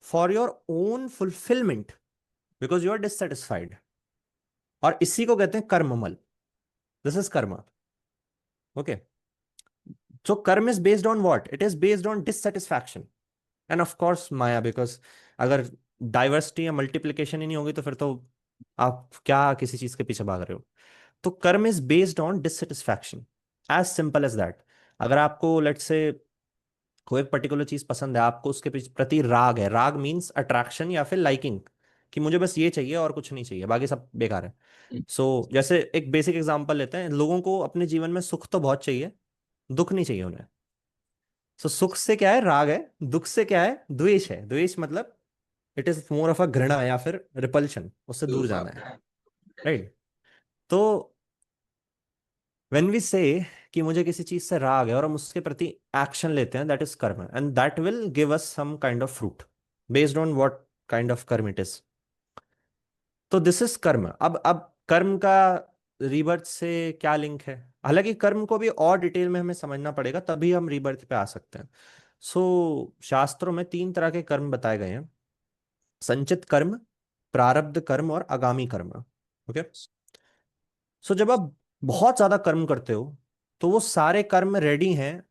for your own fulfilment, because you are dissatisfied. और इसी को कहते हैं कर्ममल। This is karma. Okay. So karma is based on what? It is based on dissatisfaction. And of course maya, because अगर diversity या multiplication ही नहीं होगी तो फिर तो आप क्या किसी चीज के पीछे भाग रहे हो। तो karma is based on dissatisfaction, as simple as that. अगर आपको लेट्स से कोई एक पर्टिकुलर चीज पसंद है, आपको उसके प्रति राग है, राग मीन्स अट्रैक्शन या फिर लाइकिंग, कि मुझे बस ये चाहिए और कुछ नहीं चाहिए, बाकी सब बेकार है। जैसे एक बेसिक एग्जांपल लेते हैं, लोगों को अपने जीवन में सुख तो बहुत चाहिए, दुख नहीं चाहिए उन्हें। सुख से क्या है, राग है। दुख से क्या है, द्वेष है। द्वेष मतलब इट इज मोर ऑफ अ घृणा या फिर रिपल्शन, उससे दूर जाना है। राइट। तो व्हेन वी से कि मुझे किसी चीज से राग है और हम उसके प्रति एक्शन लेते हैं, that is karma, and that will give us some kind of fruit based on what kind of karma it is. तो दिस इज कर्म। अब कर्म का रीबर्थ से क्या लिंक है? हालांकि कर्म को भी और डिटेल में हमें समझना पड़ेगा, तभी हम रीबर्थ पे आ सकते हैं। शास्त्रों में 3 तरह के कर्म बताए गए हैं: संचित कर्म, प्रारब्ध कर्म और आगामी कर्म। ओके। जब आप बहुत ज्यादा कर्म करते हो, तो वो सारे कर्म रेडी हैं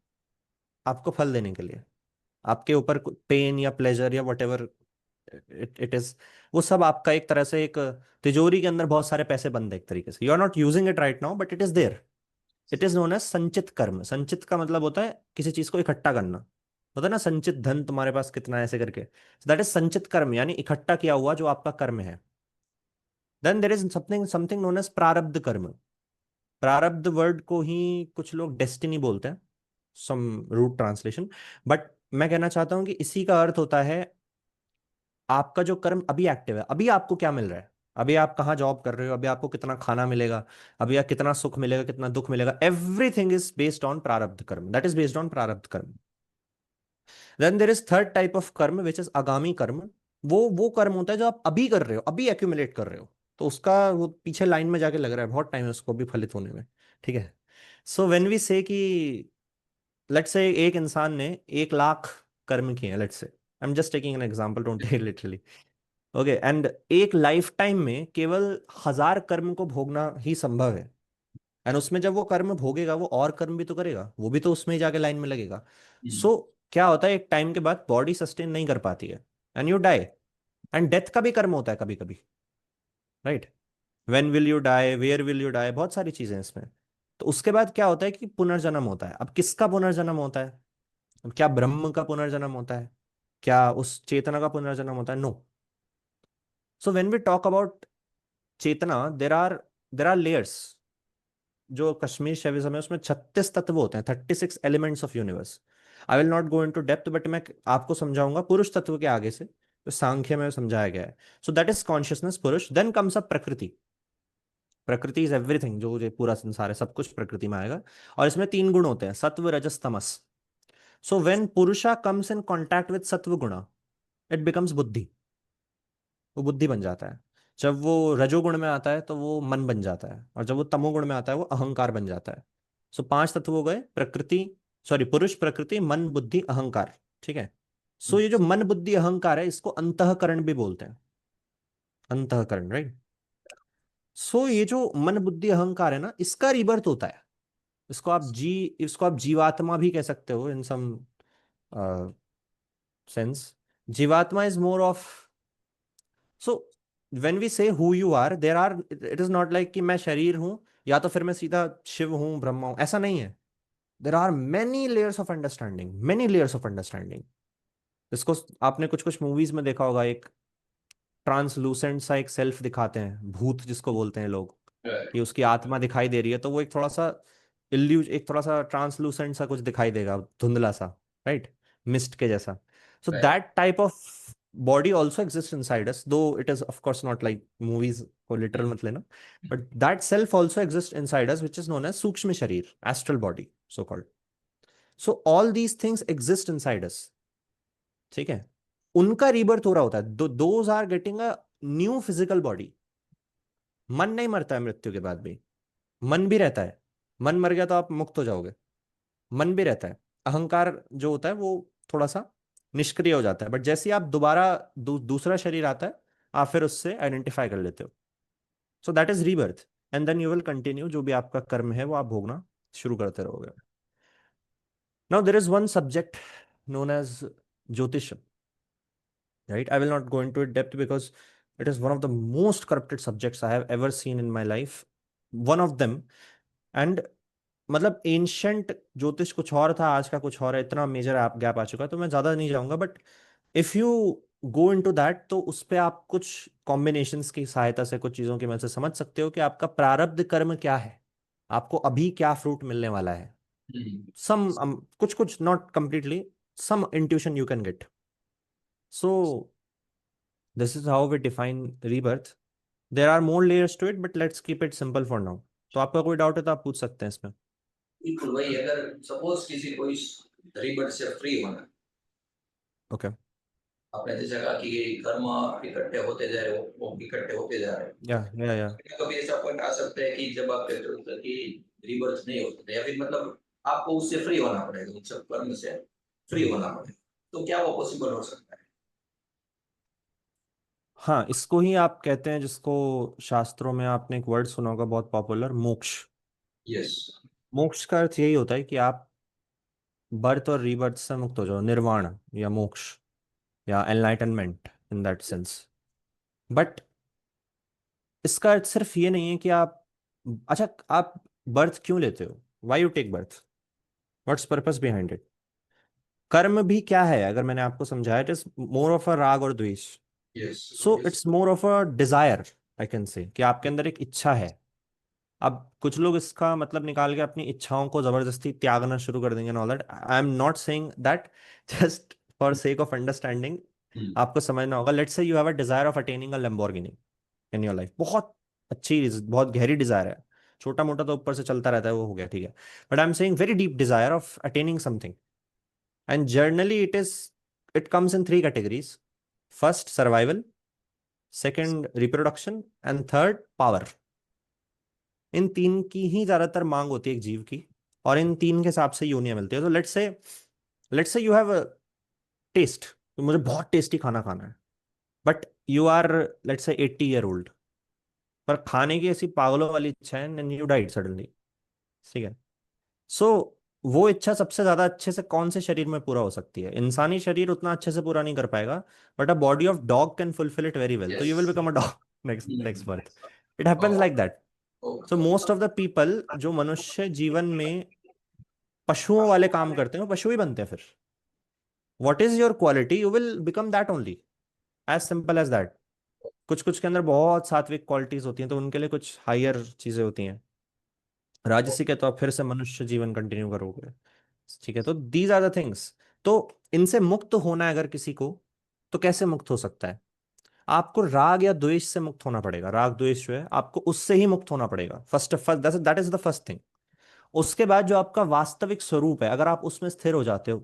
आपको फल देने के लिए। आपके ऊपर पेन या प्लेजर या वट एवर इट इज, वो सब आपका एक तरह से एक तिजोरी के अंदर बहुत सारे पैसे बंद है एक तरीके से। You are not using it right now, but it is there. It is known as sanchit karma. संचित का मतलब होता है किसी चीज को इकट्ठा करना। होता है ना, संचित धन तुम्हारे पास कितना है, ऐसे करके। दैट इज संचित कर्म, यानी इकट्ठा किया हुआ जो आपका कर्म है। Then there is something something known as prarabdh karma. प्रारब्ध वर्ड को ही कुछ लोग डेस्टिनी बोलते हैं, सम रूट ट्रांसलेशन। बट मैं कहना चाहता हूं कि इसी का अर्थ होता है आपका जो कर्म अभी एक्टिव है, अभी आपको क्या मिल रहा है, अभी आप कहाँ जॉब कर रहे हो, अभी आपको कितना खाना मिलेगा, अभी आप कितना सुख मिलेगा, कितना दुख मिलेगा, everything is based on prarabdh कर्म, that is based on prarabdh karma. Then there is third type of karma which is आगामी कर्म। वो कर्म होता है जो आप अभी कर रहे हो, अभी एक्यूमुलेट कर रहे हो। तो उसका वो पीछे लाइन में जाके लग रहा है, बहुत टाइम है उसको भी फलित होने में। ठीक है। व्हेन वी से कि लेट्स से एक इंसान ने 1 लाख कर्म किए हैं, let's say, I am just taking an example, don't take literally. Okay, and एक लाइफ टाइम में केवल 1000 कर्म को भोगना ही संभव है। एंड उसमें जब वो कर्म भोगेगा, वो और कर्म भी तो करेगा, वो भी तो उसमें ही जाके लाइन में लगेगा। क्या होता है, एक टाइम के बाद बॉडी सस्टेन नहीं कर पाती है, and you die. And death का भी कर्म होता है कभी कभी। Right. When will you die, where will you die, बहुत सारी चीजें हैं इसमें। तो उसके बाद क्या होता है कि पुनर्जन्म होता है। अब किसका पुनर्जन्म होता है? अब क्या ब्रह्म का पुनर्जन्म होता है? क्या उस चेतना का पुनर्जन्म होता है? No. When we talk about chetna, there are layers. जो कश्मीर शैविज्म है उसमें 36 तत्व होते हैं, 36 elements of universe. I will not go into depth, but मैं आपको समझाऊंगा पुरुष तत्व के आगे से, तो सांख्य में समझाया गया है। दैट इज कॉन्शियसनेस, पुरुष। देन कम्स अप प्रकृति। प्रकृति इज एवरीथिंग, जो ये पूरा संसार है सब कुछ प्रकृति में आएगा। और इसमें 3 गुण होते हैं, सत्व, रजस, तमस। व्हेन पुरुषा कम्स इन कॉन्टैक्ट विद सत्व गुणा, इट बिकम्स बुद्धि। वो बुद्धि बन जाता है। जब वो रजोगुण में आता है तो वो मन बन जाता है, और जब वो तमोगुण में आता है वो अहंकार बन जाता है। 5 तत्व हो गए, प्रकृति, सॉरी, पुरुष, प्रकृति, मन, बुद्धि, अहंकार। ठीक है। ये जो मन, बुद्धि, अहंकार है, इसको अंतःकरण भी बोलते हैं। अंतःकरण, राइट। ये जो मन, बुद्धि, अहंकार है ना, इसका रिबर्थ होता है। इसको आप जीवात्मा भी कह सकते हो इन सम सेंस। जीवात्मा is more of, so when we say who you are, there are, it is not like कि मैं शरीर हूं, या तो फिर मैं सीधा शिव हूं, ब्रह्मा हूं, ऐसा नहीं है। There are many layers of understanding, many layers of understanding. इसको आपने कुछ कुछ मूवीज में देखा होगा, एक ट्रांसलूसेंट सा एक सेल्फ दिखाते हैं, भूत जिसको बोलते हैं लोग, कि उसकी आत्मा दिखाई दे रही है, तो वो एक थोड़ा सा एक थोड़ा सा ट्रांसलूसेंट सा कुछ दिखाई देगा, धुंधला सा, राइट, मिस्ट के जैसा। That type of body also exist inside us, though it is of course not like movies को लिटरल मत लेना, but that self also exist inside us, which is known as सूक्ष्म शरीर, astral body, so called. All these things exist inside us. ठीक है। उनका rebirth हो रहा होता है, those are getting a new physical body. मन नहीं मरता है मृत्यु के बाद भी, मन भी रहता है। मन मर गया तो आप मुक्त हो जाओगे, मन भी रहता है। अहंकार जो होता है वो थोड़ा सा निष्क्रिय हो जाता है, बट जैसे ही आप दोबारा दूसरा शरीर आता है, आप फिर उससे आइडेंटिफाई कर लेते हो। That is rebirth. And then you will continue, जो भी आपका कर्म है वो आप भोगना शुरू करते रहोगे। Now there is one subject known as jyotish. right? I will not go into it depth because it is one of the most corrupted subjects I have ever seen in my life, one of them. And मतलब ancient ज्योतिष कुछ और था, आज का कुछ और है, इतना मेजर गैप आ चुका है, तो मैं ज्यादा नहीं जाऊंगा। But if you go into that, तो उस पे आप कुछ कॉम्बिनेशंस की सहायता से, कुछ चीजों की मदद से समझ सकते हो कि आपका प्रारब्ध कर्म क्या है, आपको अभी क्या फ्रूट मिलने वाला है। हम्म। सम कुछ कुछ, not completely, some intuition you can get. So this is how we define rebirth. There are more layers to it, but let's keep it simple for now. तो आपका कोई डाउट है तो आप पूछ सकते हैं इसमें। बिल्कुल भाई, अगर सपोज किसी को इस रिबर्ट से फ्री होना, ओके। आपने जैसे कहा कि कर्म इकट्ठे होते जा रहे हो, वो इकट्ठे होते जा रहे या हैं, कभी ऐसा पॉइंट आ सकता है कि जब आप कहते हो कि रिबर्थ नहीं हो सकते, या फिर मतलब आपको उससे फ्री होना पड़ेगा, उन सब कर्म से फ्री होना पड़ेगा, तो क्या वो पॉसिबल हो सकता है? हाँ, इसको ही आप कहते हैं, जिसको शास्त्रों में आपने एक वर्ड सुना होगा बहुत पॉपुलर, मोक्ष। यस। मोक्ष का अर्थ यही होता है कि आप बर्थ और रीबर्थ से मुक्त हो जाओ, निर्वाण या मोक्ष या enlightenment in that sense. But इसका अर्थ सिर्फ ये नहीं है कि आप, अच्छा, आप बर्थ क्यों लेते हो, why you take birth, what's purpose behind it. कर्म भी क्या है, अगर मैंने आपको समझाया, it is more of a raag और द्वेष। Yes. So it's more of a desire, I can say, कि आपके अंदर एक इच्छा है। अब कुछ लोग इसका मतलब निकाल के अपनी इच्छाओं को जबरदस्ती त्यागना शुरू कर देंगे and all that. I am not saying that, just for sake of understanding आपको समझना होगा। Let's say you have a desire of attaining a Lamborghini in your life, बहुत अच्छी, बहुत गहरी डिजायर है। छोटा मोटा तो ऊपर से चलता रहता है, वो हो गया, ठीक है। But I am saying very deep desire of attaining something, and generally it comes in three categories. First survival, second reproduction, and third power. इन तीन की ही ज्यादातर मांग होती है एक जीव की, और इन तीन के हिसाब से योनियां मिलती है। तो let's say you have test, तो मुझे बहुत टेस्टी खाना खाना है, but you are, let's say 80 year old, पर खाने की ऐसी पागलों वाली इच्छा है एंड यू डाइड सडनली, ठीक है। सो वो इच्छा सबसे ज्यादा अच्छे से कौन से शरीर में पूरा हो सकती है, इंसानी शरीर उतना अच्छे से पूरा नहीं कर पाएगा, but a body of dog can fulfill it very well, तो yes. You will become a dog next next birth. It happens like that. So okay. Most of the people जो मनुष्य जीवन में पशुओं वाले काम करते हैं, वो पशु ही बनते हैं फिर। What is your quality, you will become that only, as simple as that. कुछ कुछ के अंदर बहुत सात्विक क्वालिटीज होती हैं, तो उनके लिए कुछ हायर चीजें होती हैं। राजसी के तो आप फिर से मनुष्य जीवन कंटिन्यू करोगे, ठीक है। तो दीज आर द थिंग्स। तो इनसे मुक्त होना है अगर किसी को, तो कैसे मुक्त हो सकता है। आपको राग या द्वेष से मुक्त होना पड़ेगा, राग द्वेष जो है आपको उससे ही मुक्त होना पड़ेगा, first that is the first thing. उसके बाद जो आपका वास्तविक स्वरूप है, अगर आप उसमें स्थिर हो जाते हो,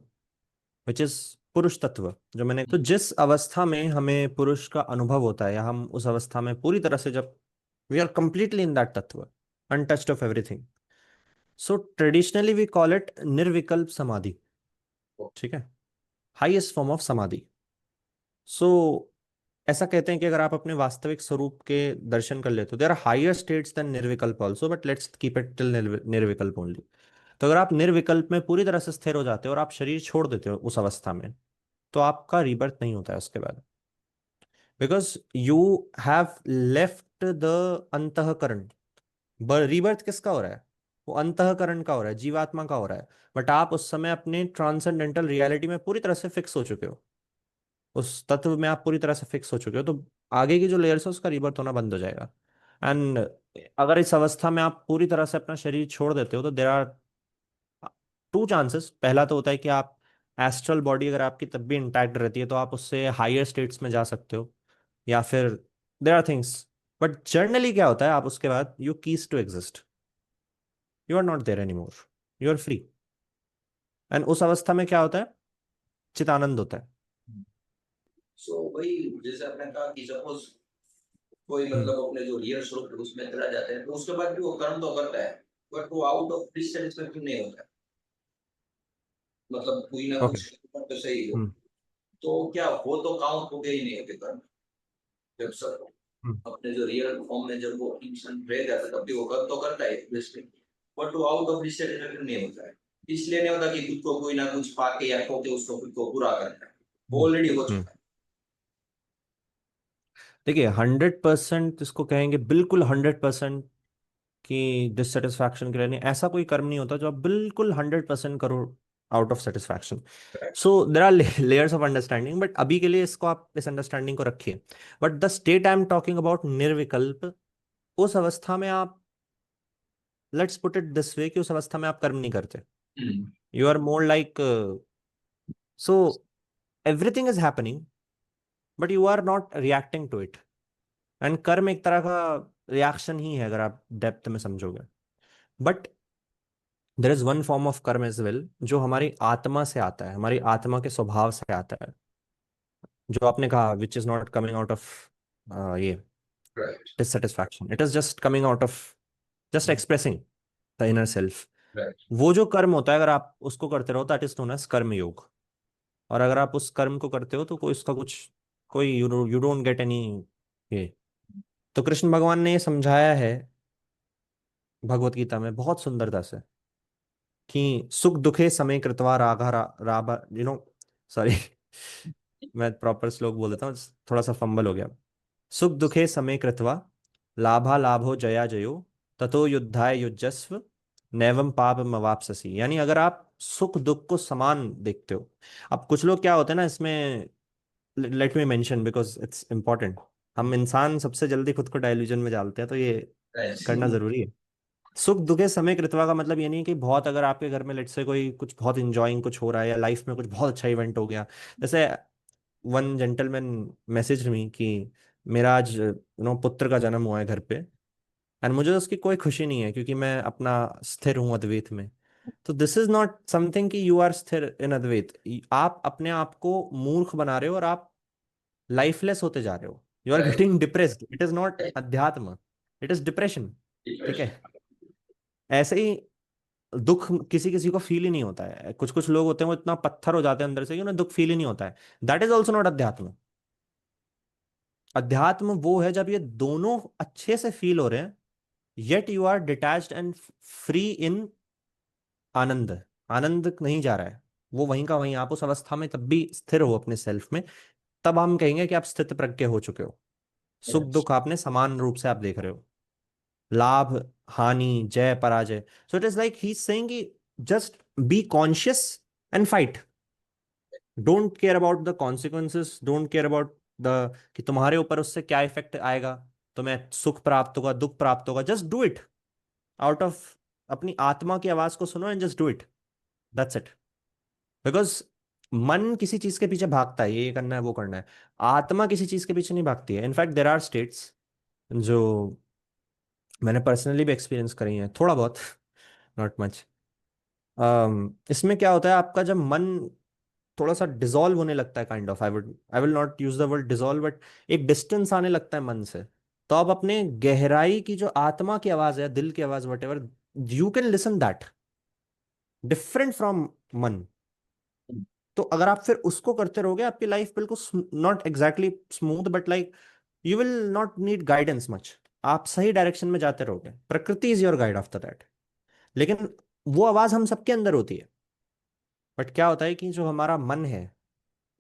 विच इज पुरुष तत्व, जो मैंने, तो जिस अवस्था में हमें पुरुष का अनुभव होता है, या हम उस अवस्था में पूरी तरह से, जब we are completely in that तत्व, untouched of everything, so traditionally we call it निर्विकल्प समाधि, ठीक है, हाईएस्ट फॉर्म ऑफ समाधि। सो ऐसा कहते हैं कि अगर आप अपने वास्तविक स्वरूप के दर्शन कर लेते हो, there are higher states then निर्विकल्प also, but let's keep it till निर्विकल्प ओनली। तो अगर आप निर्विकल्प में पूरी तरह से स्थिर हो जाते हो और आप शरीर छोड़ देते हो उस अवस्था में, तो आपका रीबर्थ नहीं होता है उसके बाद, because you have left the अंतःकरण। रीबर्थ किसका हो रहा है, वो अंतःकरण का हो रहा है, जीवात्मा का हो रहा है। बट आप उस समय अपने ट्रांसेंडेंटल रियलिटी में पूरी तरह से फिक्स हो चुके हो, उस तत्व में आप पूरी तरह से फिक्स हो चुके हो, तो आगे की जो लेयर्स है उसका रीबर्थ होना बंद हो जाएगा। एंड अगर इस अवस्था में आप पूरी तरह से अपना शरीर छोड़ देते हो, तो देर आर टू चांसेस। पहला तो होता है कि आप, एस्ट्रल बॉडी अगर आपकी तब भी इंटैक्ट रहती है, तो आप उससे हायर स्टेट्स में जा सकते हो, या फिर there are things. But generally क्या होता है, आप उसके बाद you cease to exist, you are not there any more, you are free. And उस अवस्था में क्या होता है, चितानंद होता है। सो भाई, जैसे आपने कहा कि सपोज कोई हम्म। मतलब अपने जो रियल स्वरूप है उसमें चला जाता है, तो उसके बाद भी वो कर्म तो करता है, बट वो आउट ऑफ डिस्टेंस में क्यों नहीं होता है? मतलब कोई ना ओके। कुछ तो सही हो, हम्म। तो क्या वो तो काउंट हो गए ही नहीं होते कर्म? जब सब हम्म। अपने जो रियल फॉर्म में जब वो इंसान रह जाता है, तब भी वो कर्म तो करता है बेसिकली, बट वो आउट ऑफ डिस्टेंस में क्यों नहीं होता है? इसलिए नहीं होता कि खुद को कोई ना कुछ पाके या खोके उसको खुद को पूरा करना है, वो हम्म। ऑलरेडी हो हम्म। चुका है। देखिए 100% इसको कहेंगे, बिल्कुल 100% कि डिससेटिस्फैक्शन के लिए नहीं, ऐसा कोई कर्म नहीं होता जो आप बिल्कुल 100% करो out of satisfaction. So there are layers of understanding, but अभी के लिए इसको आप इस अंडरस्टैंडिंग को रखिए। But the state I am talking about निर्विकल्प, उस अवस्था में आप, let's put it this way, कि उस अवस्था में आप कर्म नहीं करते। Hmm. You are more like, so everything is happening but you are not reacting to it. And कर्म एक तरह का रिएक्शन ही है अगर आप डेप्थ में समझोगे। But there is one form of कर्म एज वेल जो हमारी आत्मा से आता है, हमारी आत्मा के स्वभाव से आता है, जो आपने कहा which is not coming out of ये right. Dissatisfaction, it is just coming out of just expressing the inner self. Right. वो जो कर्म होता है अगर आप उसको करते रहो, दैट इज नोन एज कर्म योग। और अगर आप उस कर्म को करते हो तो कोई उसका कुछ, कोई यू डोंट गेट एनी ये। तो कृष्ण भगवान ने ये समझाया है भगवत गीता में बहुत सुंदरता से कि सुख दुखे समय कृत्वा राघा राभा, सॉरी मैं प्रॉपर श्लोक बोल देता हूँ, थोड़ा सा फंबल हो गया। सुख दुखे समे कृत्वा लाभा लाभो जया जयो ततो युद्धाय युज्यस्व नैवम पाप मवाप्स्यसि। यानी अगर आप सुख दुख को समान देखते हो। अब कुछ लोग क्या होते हैं ना इसमें, let me mention because it's important. हम इंसान सबसे जल्दी खुद को डायल्यूजन में डालते हैं, तो ये करना राइट। जरूरी है। सुख दुखे समय कृतवा का मतलब ये नहीं कि बहुत, अगर आपके घर में लेट से कोई कुछ बहुत इंजॉइंग कुछ हो रहा है या लाइफ में कुछ बहुत अच्छा इवेंट हो गया, जैसे वन जेंटलमैन मैसेज मी कि मेरा आज पुत्र का जन्म हुआ है घर पे, एंड मुझे उसकी कोई खुशी नहीं है क्योंकि मैं अपना स्थिर हूँ अद्वैत में। तो दिस इज नॉट समथिंग कि यू आर स्थिर इन अद्वैत। आप अपने आप को मूर्ख बना रहे हो और आप लाइफलेस होते जा रहे हो। You are right. Getting depressed, it is not adhyatma, it is depression. ठीक है। राइट। ऐसे ही दुख किसी किसी को फील ही नहीं होता है, कुछ कुछ लोग होते हैं वो इतना पत्थर हो जाते हैं अंदर से कि उन्हें दुख फील ही नहीं होता है। दैट इज ऑल्सो नॉट अध्यात्म। अध्यात्म वो है जब ये दोनों अच्छे से फील हो रहे हैं, yet you are detached and free in आनंद। आनंद नहीं जा रहा है, वो वहीं का वहीं, आप उस अवस्था में तब भी स्थिर हो अपने सेल्फ में, तब हम कहेंगे कि आप स्थित प्रज्ञ हो चुके हो। सुख दुख आपने समान रूप से आप देख रहे हो, लाभ हानि जय पराजय। So it is like he saying कि just be conscious and fight. Don't care about the consequences, don't care about the कि तुम्हारे ऊपर उससे क्या इफेक्ट आएगा, तुम्हें सुख प्राप्त होगा दुख प्राप्त होगा, just do it out of, अपनी आत्मा की आवाज को सुनो and just do it, that's it. Because मन किसी चीज के पीछे भागता है, ये करना है वो करना है, आत्मा किसी चीज के पीछे नहीं भागती है। इनफैक्ट देर आर स्टेट्स जो मैंने पर्सनली भी एक्सपीरियंस करी है थोड़ा बहुत, नॉट मच। इसमें क्या होता है, आपका जब मन थोड़ा सा डिसॉल्व होने लगता है, kind of, I will not use the word dissolve, but एक डिस्टेंस आने लगता है मन से, तो आप अपने गहराई की जो आत्मा की आवाज है, दिल की आवाज, what ever, you can listen that different from मन। तो अगर आप फिर उसको करते रहोगे, आपकी लाइफ बिल्कुल not exactly smooth, but like you will not need guidance much. आप सही डायरेक्शन में जाते रहोगे, प्रकृति is your guide after that. लेकिन वो आवाज हम सबके अंदर होती है। बट क्या होता है कि जो हमारा मन है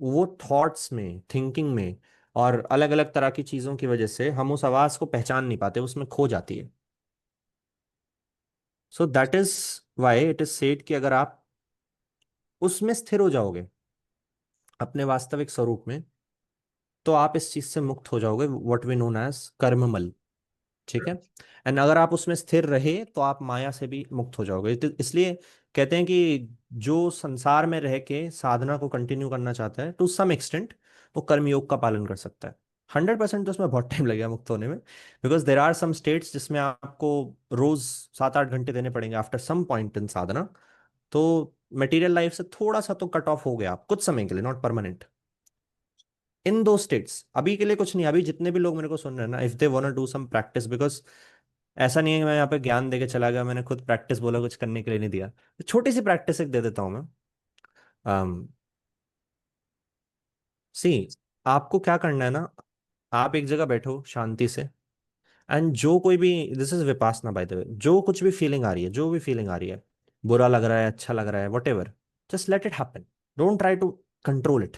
वो थॉट्स में, थिंकिंग में और अलग अलग तरह की चीजों की वजह से हम उस आवाज को पहचान नहीं पाते, उसमें खो जाती है। So that is why it is said कि अगर आप उसमें स्थिर हो जाओगे अपने वास्तविक स्वरूप में, तो आप इस चीज से मुक्त हो जाओगे, व्हाट वी नोन एज कर्ममल। ठीक है। एंड अगर आप उसमें स्थिर रहे तो आप माया से भी मुक्त हो जाओगे। तो इसलिए कहते हैं कि जो संसार में रह के साधना को कंटिन्यू करना चाहता है टू सम एक्सटेंट, वो कर्मयोग का पालन कर सकता है। 100% तो उसमें बहुत टाइम लगेगा मुक्त होने में, because there are some states जिसमें आपको रोज 7-8 घंटे देने पड़ेंगे आफ्टर सम पॉइंट इन साधना। तो मटेरियल लाइफ से थोड़ा सा तो कट ऑफ हो गया आप कुछ समय के लिए, नॉट परमानेंट। इन दो स्टेट्स अभी के लिए कुछ नहीं। अभी जितने भी लोग मेरे को सुन रहे हैं ना, if they want to do some practice, because ऐसा नहीं है कि मैं यहाँ पे ज्ञान देके चला गया, मैंने खुद प्रैक्टिस बोला, कुछ करने के लिए नहीं दिया। छोटी सी प्रैक्टिस एक दे देता हूँ मैं। सी, आपको क्या करना है ना, आप एक जगह बैठो शांति से, एंड जो कोई भी, this is Vipassana by the way, जो कुछ भी फीलिंग आ रही है, जो भी फीलिंग आ रही है, बुरा लग रहा है अच्छा लग रहा है whatever, just let it happen. Don't try to control it.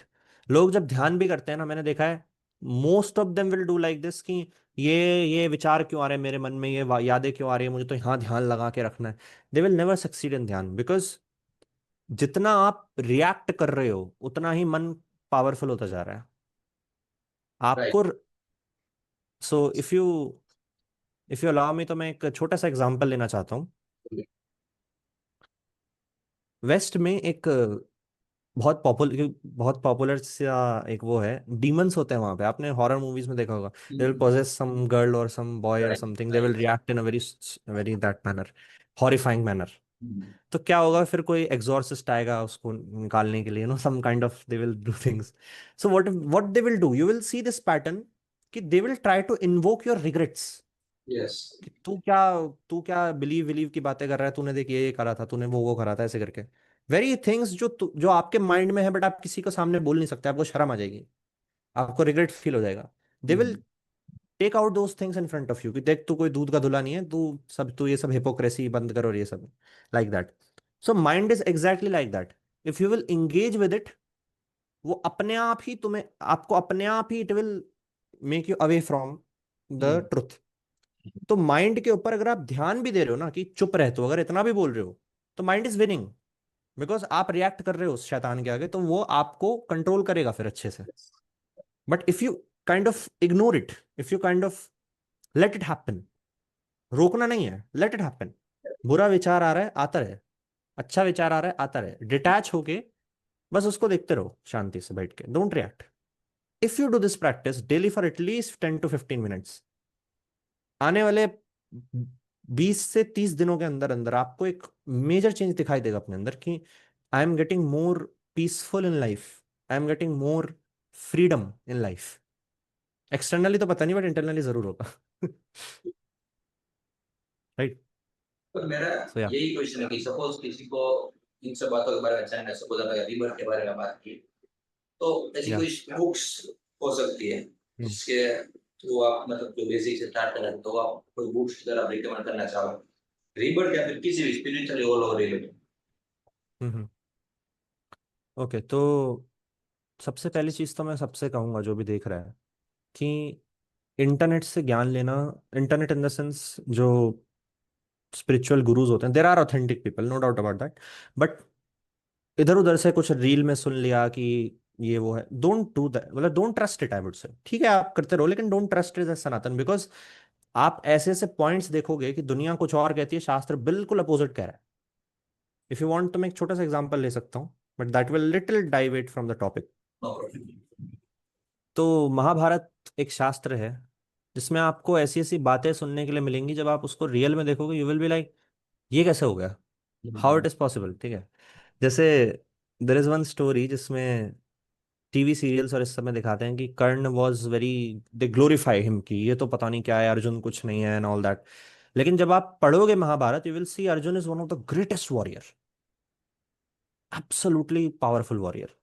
लोग जब ध्यान भी करते हैं ना, मैंने देखा है most of them will do like this कि ये विचार क्यों आ रहे हैं मेरे मन में, ये यादें क्यों आ रही है, मुझे तो यहाँ ध्यान लगा के रखना है। They will never succeed in ध्यान, बिकॉज जितना आप रिएक्ट कर रहे हो उतना ही मन पावरफुल होता जा रहा है राइट। आपको। So if you allow me, तो मैं एक छोटा सा एग्जांपल लेना चाहता हूँ। वेस्ट में एक बहुत पॉपुलर सा एक वो है, डीमंस होते हैं वहां पे, आपने हॉरर मूवीज में देखा होगा। They will possess some girl और सम बॉय और right. Something, they will right. React in a very very that manner, horrifying manner. तो क्या होगा फिर, कोई एग्जॉर्सिस्ट आएगा उसको निकालने के लिए, some kind of they will do things. So what what they will do, you will see this pattern कि they will try to invoke your regrets. Yes. कि तू क्या बिलीव विलीव की बातें कर रहा है, तूने देख ये करा था, तूने वो करा था, ऐसे करके वेरी थिंग्स जो आपके माइंड में है, बट आप किसी को सामने बोल नहीं सकते, आपको शर्म आ जाएगी, आपको रिग्रेट फील हो जाएगा। They will take out those things in front of you कि देख, तू कोई दूध का धुला नहीं है, तू ये सब हिपोक्रेसी बंद कर और ये सब, like that. So mind is exactly like that. If you will engage with it, वो अपने आप ही तुम्हें, आपको अपने आप ही it will make you away from the truth. तो माइंड के ऊपर अगर आप ध्यान भी दे रहे हो ना कि चुप रहे, तो अगर इतना भी बोल रहे हो, तो माइंड इज विनिंग, बिकॉज आप रिएक्ट कर रहे हो उस शैतान के आगे, तो वो आपको कंट्रोल करेगा फिर अच्छे से। But if you kind of ignore it, if you kind of late it happen, रोकना नहीं है, लेट इट हैपन। बुरा विचार आ रहा है, आता रहे, अच्छा विचार आ रहा है, आता रहे, डिटैच होके बस उसको देखते रहो शांति से बैठ के, don't react. If you do this practice daily for at least 10 to 15 minutes, आने वाले 20 से 30 दिनों के अंदर अंदर आपको एक मेजर चेंज दिखाई देगा अपने अंदर कि I am getting more peaceful in life, I am getting more freedom in life. Externally तो पता नहीं, बट इंटरनली जरूर होगा। राइट। पर मेरा सो या यही क्वेश्चन है कि सपोज किसी को इन सब बातों के बारे में जानना है, सपोज अगर रिवर के बारे में बात की, तो ऐसी या कोई बुक्स हो सकती है जिसके थ्रू आप मतलब जो बेसिक से स्टार्ट करें, तो आप कोई बुक्स अगर आप रिकमेंड करना चाहो, रिबर्ट या फिर किसी भी spiritually all over related. Okay, तो सबसे पहली चीज तो मैं सबसे कहूंगा जो भी देख रहा है कि इंटरनेट से ज्ञान लेना, इंटरनेट इन द सेंस जो स्पिरिचुअल गुरुज होते हैं, there are authentic people, no doubt about that, but इधर उधर से कुछ रील में सुन लिया कि ये वो है, डोंट डू दैट, मतलब don't trust it, I would say. ठीक है आप करते रहो, लेकिन don't trust it as Sanatan, because आप ऐसे ऐसे पॉइंट्स देखोगे कि दुनिया कुछ और कहती है, शास्त्र बिल्कुल अपोजिट कह रहा है। इफ यू वांट तो मैं एक छोटा सा एग्जांपल ले सकता हूँ, but that will little deviate from the topic. No problem. तो महाभारत एक शास्त्र है जिसमें आपको ऐसी ऐसी बातें सुनने के लिए मिलेंगी, जब आप उसको रियल में देखोगे यू विल बी लाइक, ये कैसे हो गया, हाउ इट इज पॉसिबल। ठीक है, जैसे देर इज वन स्टोरी जिसमें टीवी सीरियल्स और इस समय दिखाते हैं कि Karna was very, they glorify him कि ये तो पता नहीं क्या है, अर्जुन कुछ नहीं है एंड ऑल दैट। लेकिन जब आप पढ़ोगे Mahabharata, you will see Arjuna is one of the greatest warrior, absolutely powerful warrior.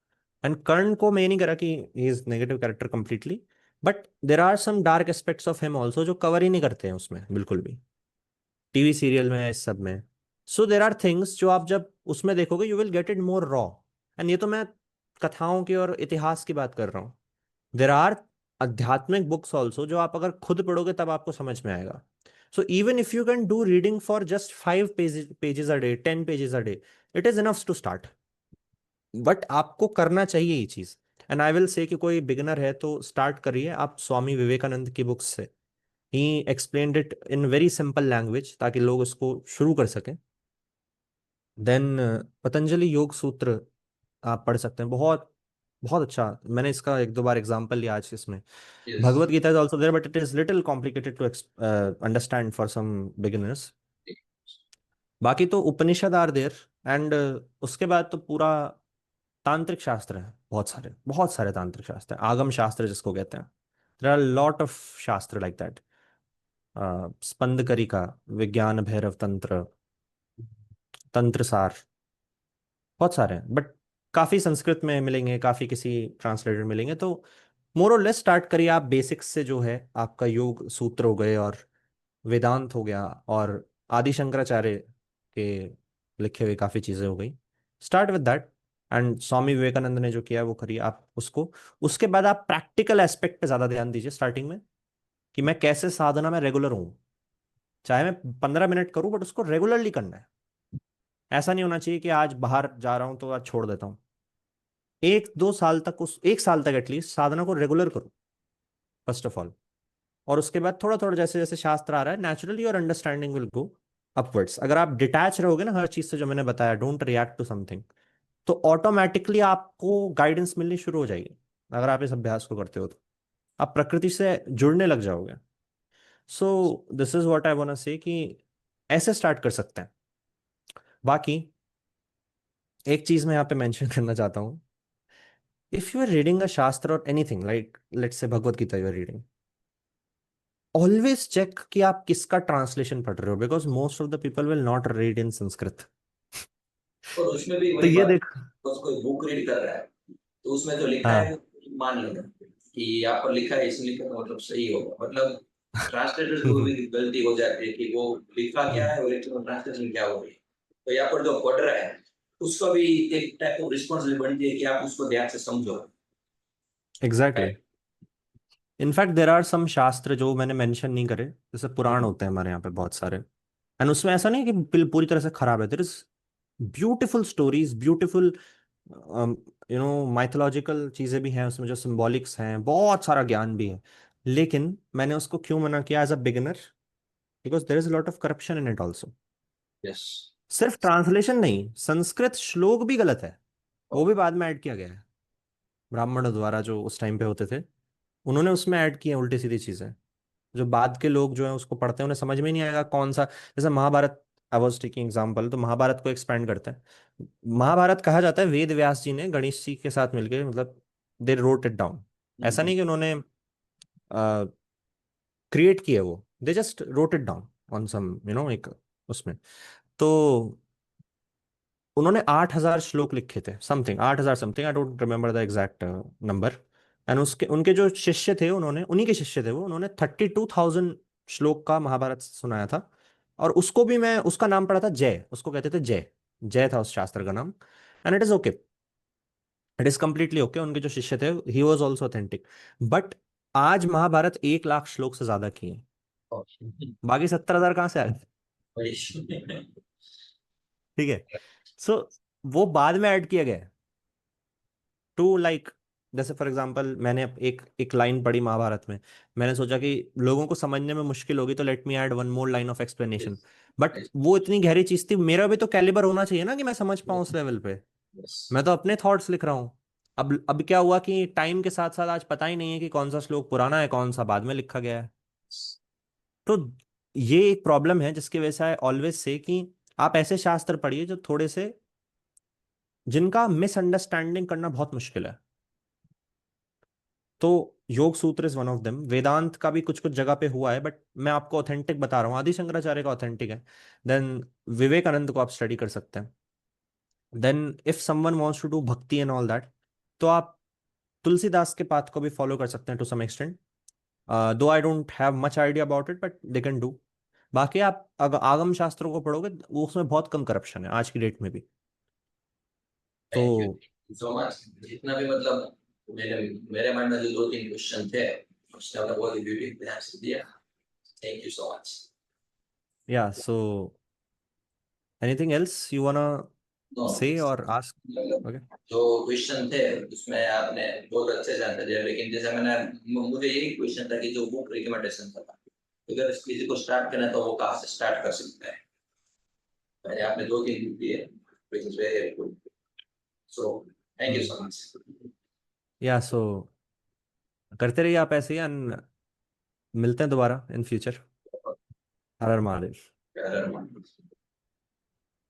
And Karna को मैं ये नहीं करा कि he is negative character completely, but there are some dark aspects of him also जो कवर ही नहीं करते हैं उसमें बिल्कुल भी, टीवी सीरियल में, इस सब में। सो देर आर थिंग्स जो आप जब उसमें देखोगे you will get it more raw. And ये तो मैं कथाओं की और इतिहास की बात कर रहा हूँ। देर आर आध्यात्मिक बुक्स ऑल्सो जो आप अगर खुद पढ़ोगे तब आपको समझ में आएगा। So even if you can do reading for just 5 pages a day, 10 pages a day, it is enough to start. But आपको करना चाहिए ये चीज। एंड आई विल से कि कोई बिगिनर है तो स्टार्ट करिए आप स्वामी विवेकानंद की बुक्स से। ही explained it in very simple language ताकि लोग उसको शुरू कर सकें। देन पतंजलि योग सूत्र आप पढ़ सकते हैं, बहुत बहुत अच्छा। मैंने इसका एक दो बार एग्जांपल लिया आज इसमें। Yes. Bhagavad Gita is also there, but it is little complicated to understand for some beginners. बाकी तो उपनिषद आर देयर। एंड उसके बाद तो पूरा तांत्रिक शास्त्र है, बहुत सारे तांत्रिक शास्त्र हैं, आगम शास्त्र जिसको कहते हैं। देयर आर लॉट ऑफ शास्त्र लाइक दैट। स्पंदकरिका, विज्ञान भैरव तंत्र, तंत्र सार, बहुत सारे हैं, बट काफी संस्कृत में मिलेंगे, काफी किसी ट्रांसलेटेड मिलेंगे। तो मोर और लेस स्टार्ट करिए आप बेसिक्स से, जो है आपका योग सूत्र हो गए और वेदांत हो गया और आदि शंकराचार्य के लिखे हुए काफी चीजें हो गई। Start with that. And Swami Vivekananda ने जो किया है वो करिए आप उसको। उसके बाद आप प्रैक्टिकल एस्पेक्ट पे ज्यादा ध्यान दीजिए स्टार्टिंग में, कि मैं कैसे साधना में रेगुलर हूँ। चाहे मैं 15 मिनट करूँ, बट उसको रेगुलरली करना है। ऐसा नहीं होना चाहिए कि आज बाहर जा रहा हूँ तो आज छोड़ देता हूँ। 1-2 साल तक, उस 1 साल तक एटलीस्ट साधना को रेगुलर करो फर्स्ट ऑफ ऑल। और उसके बाद थोड़ा थोड़ा जैसे जैसे शास्त्र आ रहा है, naturally your understanding will go upwards. अगर आप डिटैच रहोगे ना हर चीज से, जो मैंने बताया, डोंट रिएक्ट टू समथिंग, तो ऑटोमेटिकली आपको गाइडेंस मिलनी शुरू हो जाएगी। अगर आप इस अभ्यास को करते हो तो आप प्रकृति से जुड़ने लग जाओगे। So this is what I want to say, कि ऐसे स्टार्ट कर सकते हैं। बाकी एक चीज मैं यहाँ पे मेंशन करना चाहता हूँ, if you are reading a shastra और anything like let's say Bhagavad Gita you are reading, always check कि आप किसका ट्रांसलेशन पढ़ रहे हो, because most of the people will not read in Sanskrit. और उसमें भी तो वही ये बात, देख, बस कोई बुक रीड कर रहा है तो उसमें जो लिखा है हाँ। वो मान लेना कि यहाँ पर लिखा है, इसमें लिखा तो मतलब सही होगा। मतलब ट्रांसलेटर्स को भी गलती हो जाती है कि वो लिखा क्या है और एक्चुअल ट्रांसलेशन क्या हो रही है। तो यहाँ पर जो पढ़ रहा है उसका भी एक टाइप ऑफ रिस्पॉन्सिबिलिटी बनती है कि आप उसको ध्यान से समझो। Exactly. In fact there are some shastra जो मैंने मेंशन नहीं करे, जैसे पुराण होते हैं हमारे यहाँ पे बहुत सारे, एंड उसमें ऐसा नहीं है कि पूरी तरह से खराब है। There is beautiful stories, beautiful mythological चीजें भी हैं उसमें, जो सिंबॉलिक्स हैं, बहुत सारा ज्ञान भी है। लेकिन मैंने उसको क्यों मना किया as a beginner, because there is lot of corruption in it also. Yes. सिर्फ ट्रांसलेशन नहीं, संस्कृत श्लोक भी गलत है, वो भी बाद में ऐड किया गया है ब्राह्मणों द्वारा, जो उस टाइम पे होते थे। उन्होंने उसमें ऐड किए उल्टी सीधी चीजें, जो बाद के लोग जो है उसको पढ़ते हैं उन्हें समझ में नहीं आएगा कौन सा। जैसे Mahabharata, I was taking example, तो महाभारत को एक्सपेंड करते हैं। महाभारत कहा जाता है वेद व्यास जी ने गणेश जी के साथ मिलकर, मतलब दे रोट इट डाउन। ऐसा नहीं कि उन्होंने क्रिएट किया, वो they just wrote it down on some एक उसमें। तो उन्होंने 8,000 श्लोक लिखे थे, something 8,000 something, I don't remember the exact number. And उसके उनके जो शिष्य थे, उन्होंने उन्हीं के शिष्य थे वो, उन्होंने 32,000 श्लोक का महाभारत सुनाया था। और उसको भी मैं, उसका नाम पड़ा था जय, उसको कहते थे जय। जय था उस शास्त्र का नाम। And it is okay, it is completely okay. उनके जो शिष्य थे, he was also authentic. But आज महाभारत 1 लाख श्लोक से ज्यादा की है, बाकी 70,000 कहाँ से आए? ठीक है। सो वो बाद में ऐड किया गया है टू लाइक, जैसे फॉर एग्जांपल मैंने एक एक लाइन पढ़ी महाभारत में, मैंने सोचा कि लोगों को समझने में मुश्किल होगी, तो let me add one more line of explanation. But वो इतनी गहरी चीज थी, मेरा भी तो कैलिबर होना चाहिए ना कि मैं समझ पाऊँ उस लेवल पे। मैं तो अपने थॉट्स लिख रहा हूँ। अब क्या हुआ कि टाइम के साथ साथ आज पता ही नहीं है कि कौन सा श्लोक पुराना है, कौन सा बाद में लिखा गया है। तो ये एक प्रॉब्लम है जिसकी वजह से आई ऑलवेज से कि आप ऐसे शास्त्र पढ़िए जो थोड़े से, जिनका मिसअंडरस्टैंडिंग करना बहुत मुश्किल है। तो योग सूत्र इज वन ऑफ देम। वेदांत का भी कुछ कुछ जगह पे हुआ है, बट मैं आपको ऑथेंटिक बता रहा हूँ, आदि शंकराचार्य का ऑथेंटिक है। देन विवेकानंद को आप स्टडी कर सकते हैं। Then if someone wants to do bhakti and all that, तो आप तुलसीदास के पाथ को भी फॉलो कर सकते हैं to some extent. Though I don't have much idea about it, but they can do. बाकी आप अगर आगम शास्त्रों को पढ़ोगे, वो उसमें बहुत कम करप्शन है आज की डेट में भी। तो थैंक यू सो मच। जितना भी मतलब मेरे माइंड में जो दो तीन क्वेश्चन थे उसने मतलब बहुत ही ब्यूटीफुल आंसर दिया। Thank you so much. Yeah so anything else you wanna know, say और आस्क? मतलब ओके। जो क्वेश्चन थे उसमें आपने बहुत अच्छे से आंसर दिया, लेकिन जैसे मैंने, मुझे यही क्वेश्चन था कि जो बुक रिकमेंडेशन था, अगर किसी को स्टार्ट करना है तो वो कहाँ से स्टार्ट कर सकता है। मैंने आपने दो तीन बुक दिए, which is very helpful. So thank you so much. Yeah सो करते रहिए आप ऐसे ही, and मिलते हैं दोबारा in future. Her her Mahadev.